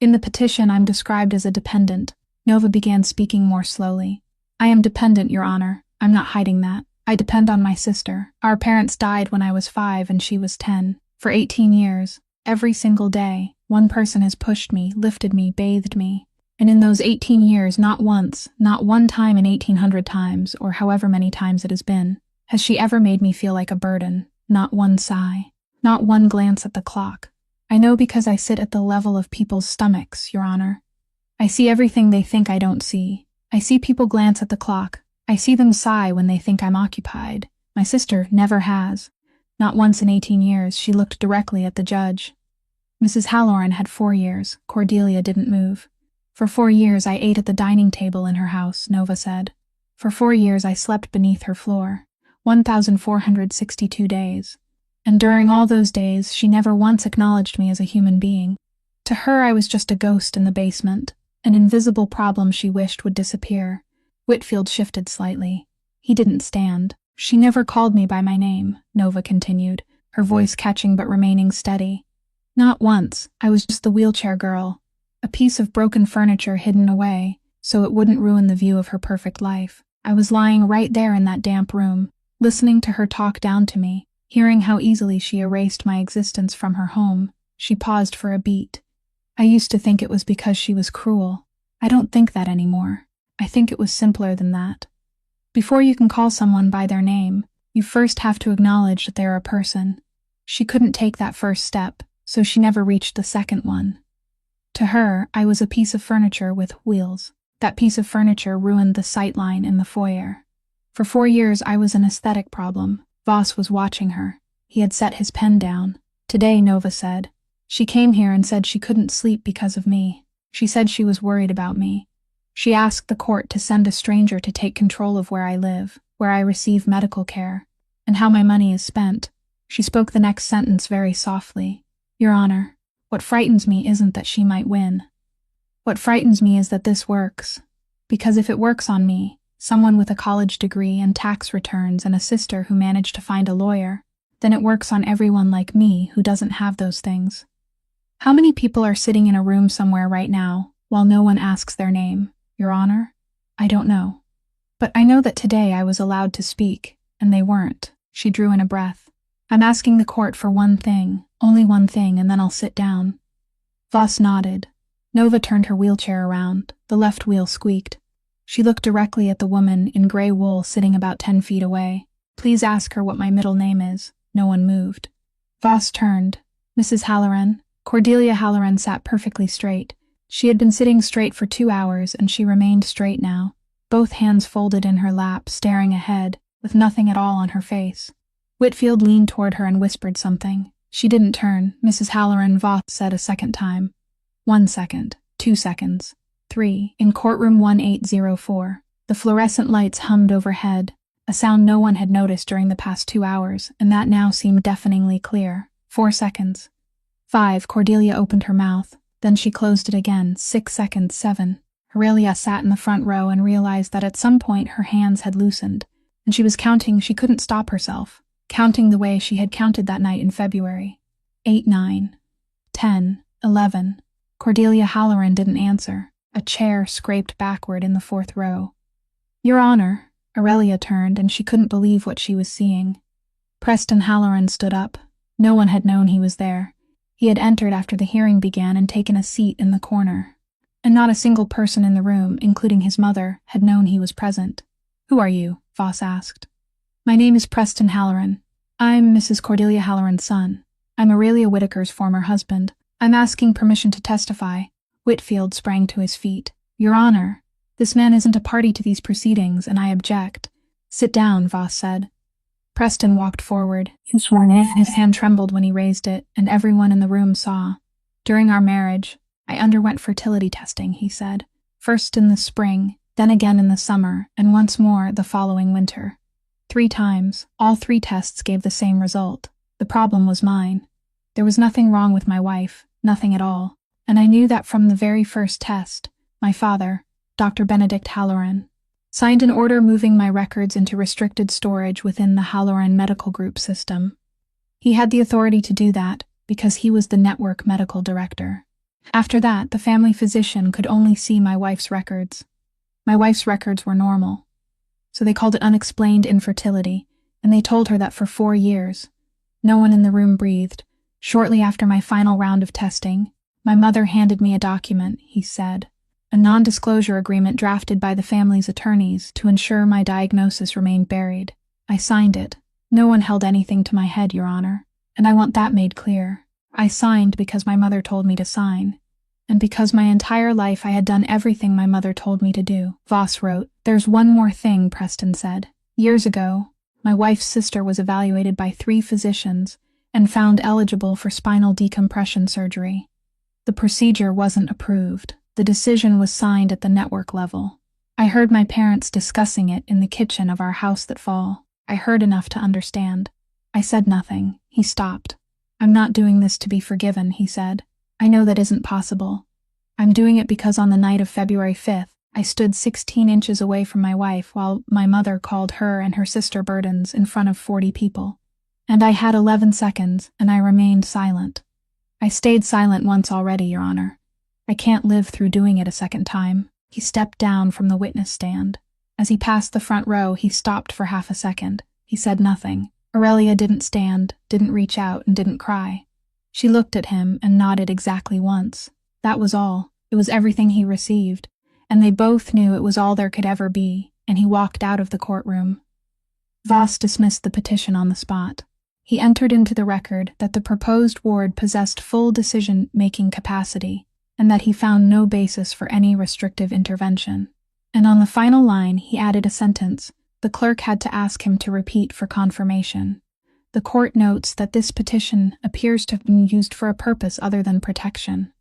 In the petition, I'm described as a dependent. Nova began speaking more slowly. I am dependent, Your Honor. I'm not hiding that. I depend on my sister. Our parents died when I was 5 and she was 10. For 18 years, every single day, one person has pushed me, lifted me, bathed me. And in those 18 years, not once, not one time in 1800 times, or however many times it has been, has she ever made me feel like a burden. Not one sigh. Not one glance at the clock. I know because I sit at the level of people's stomachs, Your Honor. I see everything they think I don't see. I see people glance at the clock. I see them sigh when they think I'm occupied. My sister never has. Not once in 18 years, she looked directly at the judge. Mrs. Halloran had 4 years. Cordelia didn't move. For 4 years I ate at the dining table in her house, Nova said. For 4 years I slept beneath her floor. 1,462 days. And during all those days, she never once acknowledged me as a human being. To her, I was just a ghost in the basement, an invisible problem she wished would disappear. Whitfield shifted slightly. He didn't stand. She never called me by my name, Nova continued, her voice catching but remaining steady. Not once. I was just the wheelchair girl. A piece of broken furniture hidden away, so it wouldn't ruin the view of her perfect life. I was lying right there in that damp room, listening to her talk down to me, hearing how easily she erased my existence from her home. She paused for a beat. I used to think it was because she was cruel. I don't think that anymore. I think it was simpler than that. Before you can call someone by their name, you first have to acknowledge that they're a person. She couldn't take that first step, so she never reached the second one. To her, I was a piece of furniture with wheels. That piece of furniture ruined the sightline in the foyer. For 4 years, I was an aesthetic problem. Voss was watching her. He had set his pen down. Today, Nova said. She came here and said she couldn't sleep because of me. She said she was worried about me. She asked the court to send a stranger to take control of where I live, where I receive medical care, and how my money is spent. She spoke the next sentence very softly. Your Honor, what frightens me isn't that she might win. What frightens me is that this works. Because if it works on me, someone with a college degree and tax returns and a sister who managed to find a lawyer, then it works on everyone like me who doesn't have those things. How many people are sitting in a room somewhere right now, while no one asks their name, Your Honor? I don't know. But I know that today I was allowed to speak, and they weren't. She drew in a breath. I'm asking the court for one thing, only one thing, and then I'll sit down. Voss nodded. Nova turned her wheelchair around. The left wheel squeaked. She looked directly at the woman in gray wool sitting about 10 feet away. Please ask her what my middle name is. No one moved. Voss turned. Mrs. Halloran. Cordelia Halloran sat perfectly straight. She had been sitting straight for 2 hours, and she remained straight now, both hands folded in her lap, staring ahead, with nothing at all on her face. Whitfield leaned toward her and whispered something. She didn't turn. Mrs. Halloran, Voss said a second time. 1 second. 2 seconds. 3. In courtroom 1804. The fluorescent lights hummed overhead, a sound no one had noticed during the past 2 hours, and that now seemed deafeningly clear. 4 seconds. 5. Cordelia opened her mouth. Then she closed it again. 6 seconds. 7. Aurelia sat in the front row and realized that at some point her hands had loosened, and she was counting. She couldn't stop herself, counting the way she had counted that night in February. 8, 9, 10, 11. Cordelia Halloran didn't answer. A chair scraped backward in the 4th row. Your Honor. Aurelia turned, and she couldn't believe what she was seeing. Preston Halloran stood up. No one had known he was there. He had entered after the hearing began and taken a seat in the corner. And not a single person in the room, including his mother, had known he was present. Who are you? Voss asked. My name is Preston Halloran. I'm Mrs. Cordelia Halloran's son. I'm Aurelia Whitaker's former husband. I'm asking permission to testify. Whitfield sprang to his feet. Your Honor, this man isn't a party to these proceedings, and I object. Sit down, Voss said. Preston walked forward. His hand trembled when he raised it, and everyone in the room saw. During our marriage, I underwent fertility testing, he said. First in the spring, then again in the summer, and once more the following winter. 3 times, all 3 tests gave the same result. The problem was mine. There was nothing wrong with my wife, nothing at all, and I knew that from the very first test. My father, Dr. Benedict Halloran, signed an order moving my records into restricted storage within the Halloran Medical Group system. He had the authority to do that because he was the network medical director. After that, the family physician could only see my wife's records. My wife's records were normal, so they called it unexplained infertility, and they told her that for 4 years. No one in the room breathed. Shortly after my final round of testing, my mother handed me a document, he said. A non-disclosure agreement drafted by the family's attorneys to ensure my diagnosis remained buried. I signed it. No one held anything to my head, Your Honor, and I want that made clear. I signed because my mother told me to sign, and because my entire life I had done everything my mother told me to do. Voss wrote, There's one more thing, Preston said. Years ago, my wife's sister was evaluated by 3 physicians and found eligible for spinal decompression surgery. The procedure wasn't approved. The decision was signed at the network level. I heard my parents discussing it in the kitchen of our house that fall. I heard enough to understand. I said nothing. He stopped. I'm not doing this to be forgiven, he said. I know that isn't possible. I'm doing it because on the night of February 5th, I stood 16 inches away from my wife while my mother called her and her sister burdens in front of 40 people. And I had 11 seconds, and I remained silent. I stayed silent once already, Your Honor. I can't live through doing it a second time. He stepped down from the witness stand. As he passed the front row, he stopped for half a second. He said nothing. Aurelia didn't stand, didn't reach out, and didn't cry. She looked at him and nodded exactly once. That was all. It was everything he received, and they both knew it was all there could ever be, and he walked out of the courtroom. Voss dismissed the petition on the spot. He entered into the record that the proposed ward possessed full decision-making capacity, and that he found no basis for any restrictive intervention. And on the final line, he added a sentence. The clerk had to ask him to repeat for confirmation. The court notes that this petition appears to have been used for a purpose other than protection.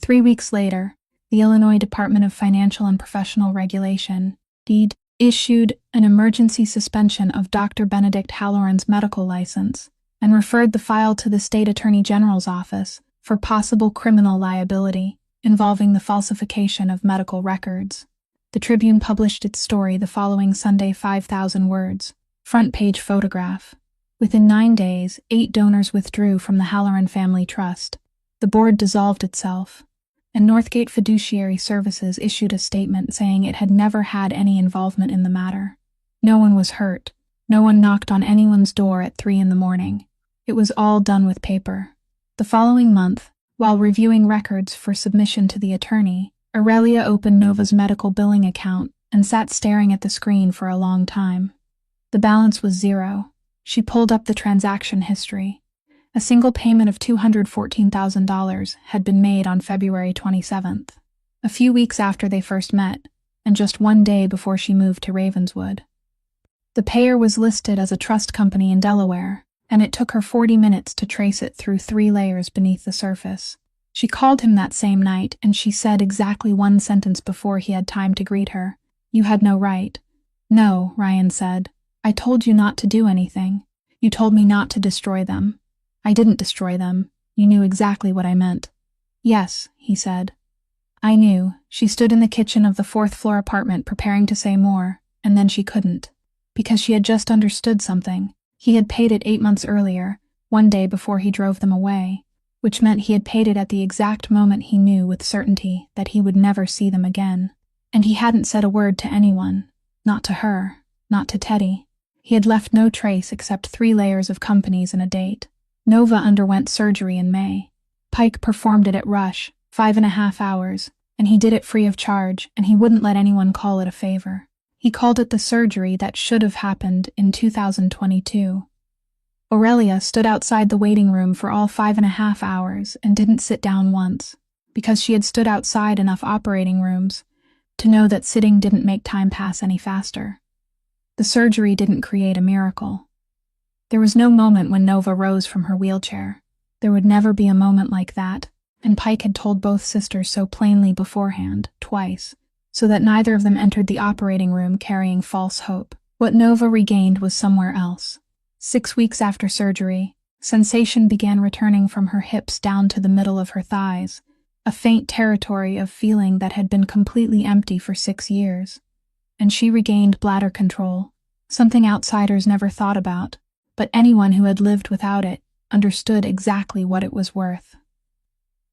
3 weeks later, the Illinois Department of Financial and Professional Regulation, DEED, issued an emergency suspension of Dr. Benedict Halloran's medical license and referred the file to the State Attorney General's office for possible criminal liability involving the falsification of medical records. The Tribune published its story the following Sunday, 5,000 words. Front page photograph. Within 9 days, 8 donors withdrew from the Halloran Family Trust. The board dissolved itself, and Northgate Fiduciary Services issued a statement saying it had never had any involvement in the matter. No one was hurt. No one knocked on anyone's door at 3 in the morning. It was all done with paper. The following month, while reviewing records for submission to the attorney, Aurelia opened Nova's medical billing account and sat staring at the screen for a long time. The balance was zero. She pulled up the transaction history. A single payment of $214,000 had been made on February 27th, a few weeks after they first met, and just one day before she moved to Ravenswood. The payer was listed as a trust company in Delaware, and it took her 40 minutes to trace it through 3 layers beneath the surface. She called him that same night, and she said exactly one sentence before he had time to greet her. "You had no right." "No," Ryan said. "I told you not to do anything. You told me not to destroy them." "I didn't destroy them. You knew exactly what I meant." "Yes," he said. "I knew." She stood in the kitchen of the 4th-floor apartment preparing to say more, and then she couldn't. Because she had just understood something. He had paid it 8 months earlier, one day before he drove them away, which meant he had paid it at the exact moment he knew with certainty that he would never see them again. And he hadn't said a word to anyone. Not to her. Not to Teddy. He had left no trace except 3 layers of companies and a date. Nova underwent surgery in May. Pike performed it at Rush, 5.5 hours, and he did it free of charge, and he wouldn't let anyone call it a favor. He called it the surgery that should have happened in 2022. Aurelia stood outside the waiting room for all 5.5 hours and didn't sit down once, because she had stood outside enough operating rooms to know that sitting didn't make time pass any faster. The surgery didn't create a miracle. There was no moment when Nova rose from her wheelchair. There would never be a moment like that, and Pike had told both sisters so plainly beforehand, twice, so that neither of them entered the operating room carrying false hope. What Nova regained was somewhere else. 6 weeks after surgery, sensation began returning from her hips down to the middle of her thighs, a faint territory of feeling that had been completely empty for 6 years. And she regained bladder control, something outsiders never thought about, but anyone who had lived without it understood exactly what it was worth.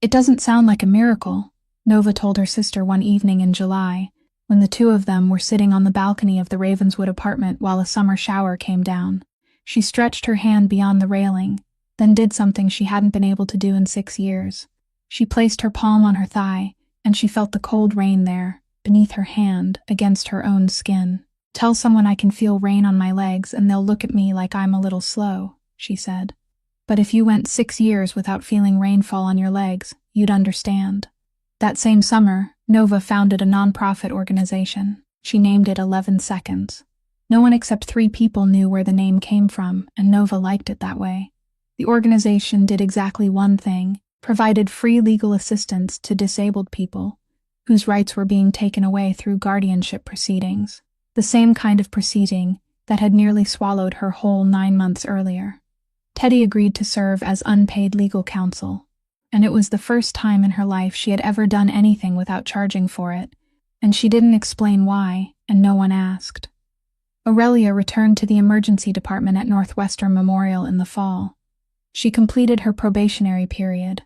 "It doesn't sound like a miracle," Nova told her sister one evening in July, when the two of them were sitting on the balcony of the Ravenswood apartment while a summer shower came down. She stretched her hand beyond the railing, then did something she hadn't been able to do in 6 years. She placed her palm on her thigh, and she felt the cold rain there, beneath her hand, against her own skin. "Tell someone I can feel rain on my legs and they'll look at me like I'm a little slow," she said. "But if you went 6 years without feeling rainfall on your legs, you'd understand." That same summer, Nova founded a nonprofit organization. She named it 11 Seconds. No one except 3 people knew where the name came from, and Nova liked it that way. The organization did exactly one thing, provided free legal assistance to disabled people whose rights were being taken away through guardianship proceedings, the same kind of proceeding that had nearly swallowed her whole 9 months earlier. Teddy agreed to serve as unpaid legal counsel, and it was the first time in her life she had ever done anything without charging for it, and she didn't explain why, and no one asked. Aurelia returned to the emergency department at Northwestern Memorial in the fall. She completed her probationary period.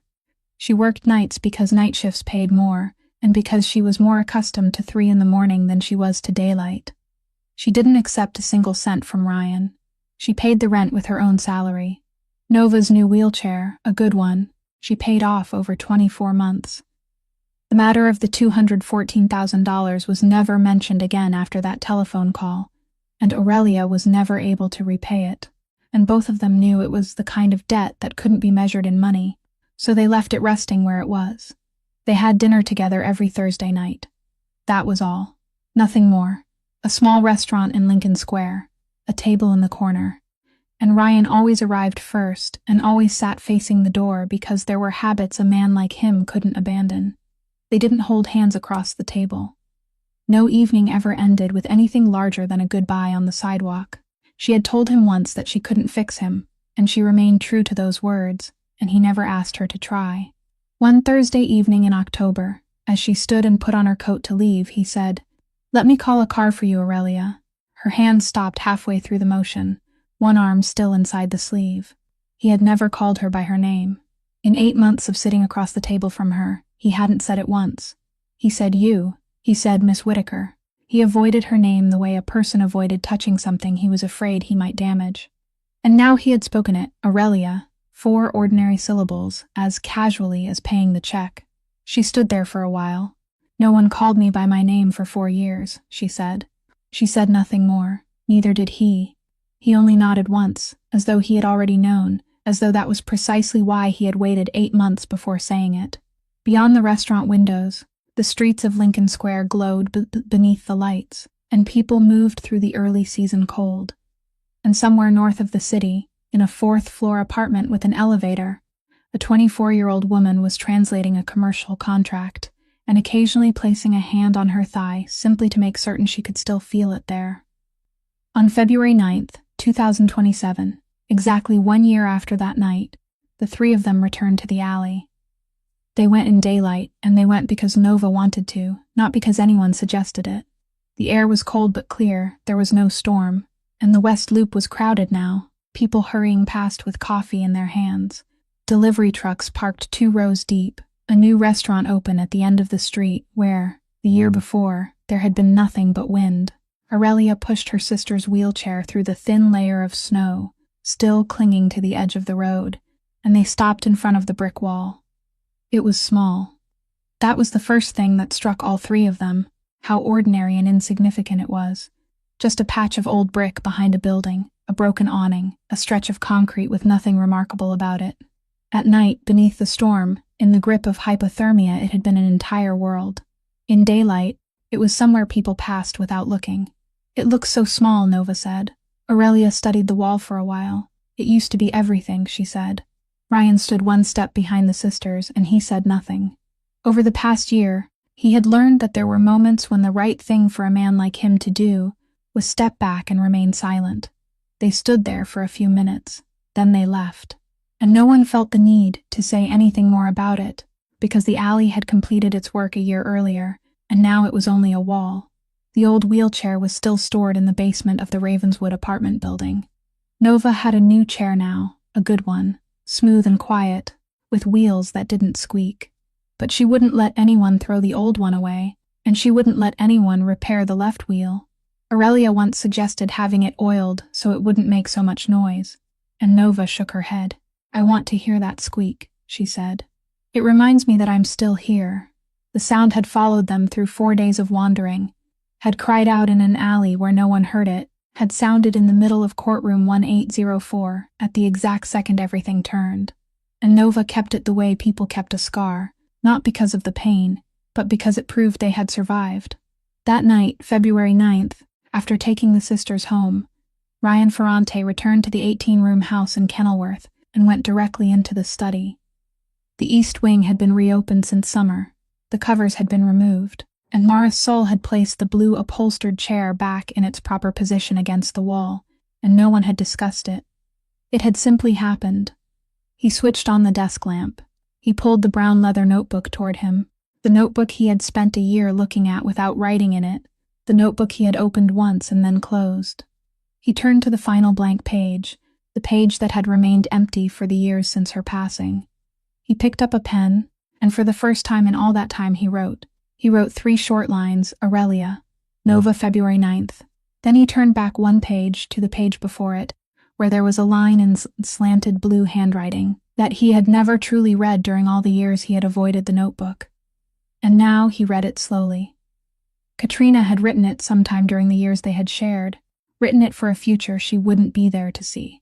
She worked nights because night shifts paid more, and because she was more accustomed to 3 in the morning than she was to daylight. She didn't accept a single cent from Ryan. She paid the rent with her own salary. Nova's new wheelchair, a good one, she paid off over 24 months. The matter of the $214,000 was never mentioned again after that telephone call, and Aurelia was never able to repay it, and both of them knew it was the kind of debt that couldn't be measured in money, so they left it resting where it was. They had dinner together every Thursday night. That was all. Nothing more. A small restaurant in Lincoln Square, a table in the corner. And Ryan always arrived first and always sat facing the door because there were habits a man like him couldn't abandon. They didn't hold hands across the table. No evening ever ended with anything larger than a goodbye on the sidewalk. She had told him once that she couldn't fix him, and she remained true to those words, and he never asked her to try. One Thursday evening in October, as she stood and put on her coat to leave, he said, "Let me call a car for you, Aurelia." Her hand stopped halfway through the motion, one arm still inside the sleeve. He had never called her by her name. In 8 months of sitting across the table from her, he hadn't said it once. He said you. He said Miss Whitaker. He avoided her name the way a person avoided touching something he was afraid he might damage. And now he had spoken it, Aurelia, 4 ordinary syllables, as casually as paying the check. She stood there for a while. "No one called me by my name for 4 years, she said. She said nothing more. Neither did he. He only nodded once, as though he had already known, as though that was precisely why he had waited 8 months before saying it. Beyond the restaurant windows, the streets of Lincoln Square glowed beneath the lights, and people moved through the early season cold. And somewhere north of the city, in a 4th-floor apartment with an elevator, a 24-year-old woman was translating a commercial contract and occasionally placing a hand on her thigh simply to make certain she could still feel it there. On February 9th, 2027, exactly 1 year after that night, the 3 of them returned to the alley. They went in daylight, and they went because Nova wanted to, not because anyone suggested it. The air was cold but clear, there was no storm, and the West Loop was crowded now, people hurrying past with coffee in their hands. Delivery trucks parked 2 rows deep, a new restaurant open at the end of the street where, the year before, there had been nothing but wind. Aurelia pushed her sister's wheelchair through the thin layer of snow, still clinging to the edge of the road, and they stopped in front of the brick wall. It was small. That was the first thing that struck all 3 of them, how ordinary and insignificant it was. Just a patch of old brick behind a building, a broken awning, a stretch of concrete with nothing remarkable about it. At night, beneath the storm, in the grip of hypothermia, it had been an entire world. In daylight, it was somewhere people passed without looking. It looks so small, Nova said. Aurelia studied the wall for a while. It used to be everything, she said. Ryan stood 1 step behind the sisters, and he said nothing. Over the past year, he had learned that there were moments when the right thing for a man like him to do was step back and remain silent. They stood there for a few minutes. Then they left. And no one felt the need to say anything more about it, because the alley had completed its work a year earlier, and now it was only a wall. The old wheelchair was still stored in the basement of the Ravenswood apartment building. Nova had a new chair now, a good one, smooth and quiet, with wheels that didn't squeak. But she wouldn't let anyone throw the old one away, and she wouldn't let anyone repair the left wheel. Aurelia once suggested having it oiled so it wouldn't make so much noise, and Nova shook her head. "I want to hear that squeak," she said. "It reminds me that I'm still here." The sound had followed them through 4 days of wandering, had cried out in an alley where no one heard it, had sounded in the middle of courtroom 1804 at the exact second everything turned. And Nova kept it the way people kept a scar, not because of the pain, but because it proved they had survived. That night, February 9th, after taking the sisters home, Ryan Ferrante returned to the 18-room house in Kenilworth and went directly into the study. The east wing had been reopened since summer, the covers had been removed, and Morris Soul had placed the blue upholstered chair back in its proper position against the wall, and no one had discussed it. It had simply happened. He switched on the desk lamp. He pulled the brown leather notebook toward him, the notebook he had spent a year looking at without writing in it, the notebook he had opened once and then closed. He turned to the final blank page, the page that had remained empty for the years since her passing. He picked up a pen, and for the first time in all that time he wrote. He wrote 3 short lines, Aurelia, Nova, February 9th. Then he turned back 1 page to the page before it, where there was a line in slanted blue handwriting that he had never truly read during all the years he had avoided the notebook. And now he read it slowly. Katrina had written it sometime during the years they had shared, written it for a future she wouldn't be there to see.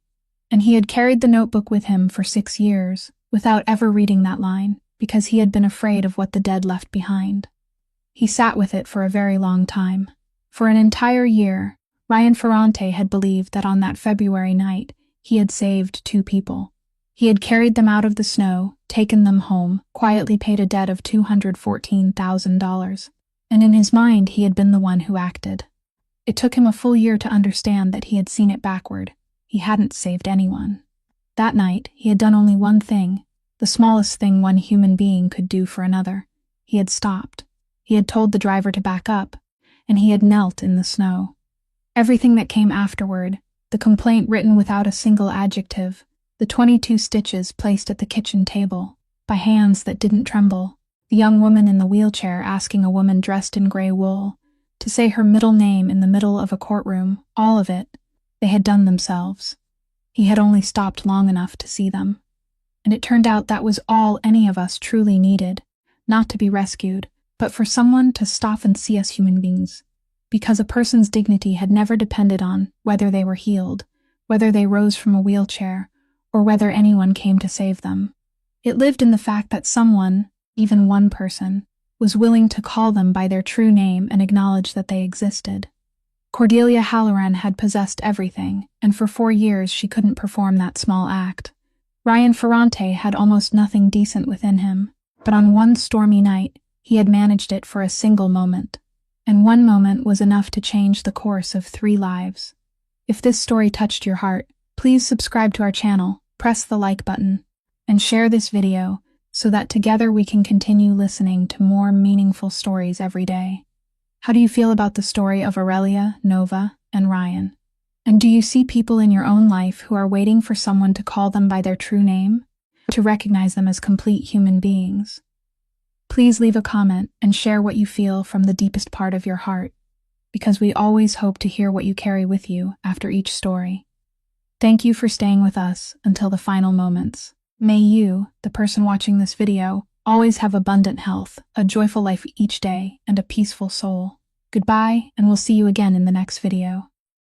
And he had carried the notebook with him for 6 years, without ever reading that line, because he had been afraid of what the dead left behind. He sat with it for a very long time. For an entire year, Ryan Ferrante had believed that on that February night, he had saved 2 people. He had carried them out of the snow, taken them home, quietly paid a debt of $214,000, and in his mind he had been the one who acted. It took him a full year to understand that he had seen it backward. He hadn't saved anyone. That night, he had done only one thing, the smallest thing one human being could do for another. He had stopped. He had told the driver to back up, and he had knelt in the snow. Everything that came afterward, the complaint written without a single adjective, the 22 stitches placed at the kitchen table, by hands that didn't tremble, the young woman in the wheelchair asking a woman dressed in gray wool, To say her middle name in the middle of a courtroom, all of it, they had done themselves. He had only stopped long enough to see them. And it turned out that was all any of us truly needed, not to be rescued, but for someone to stop and see us human beings. Because a person's dignity had never depended on whether they were healed, whether they rose from a wheelchair, or whether anyone came to save them. It lived in the fact that someone, even one person, was willing to call them by their true name and acknowledge that they existed. Cordelia Halloran had possessed everything, and for 4 years she couldn't perform that small act. Ryan Ferrante had almost nothing decent within him, but on one stormy night, he had managed it for a single moment. And one moment was enough to change the course of 3 lives. If this story touched your heart, please subscribe to our channel, press the like button, and share this video so that together we can continue listening to more meaningful stories every day. How do you feel about the story of Aurelia, Nova, and Ryan? And do you see people in your own life who are waiting for someone to call them by their true name, to recognize them as complete human beings? Please leave a comment and share what you feel from the deepest part of your heart, because we always hope to hear what you carry with you after each story. Thank you for staying with us until the final moments. May you, the person watching this video, always have abundant health, a joyful life each day, and a peaceful soul. Goodbye, and we'll see you again in the next video.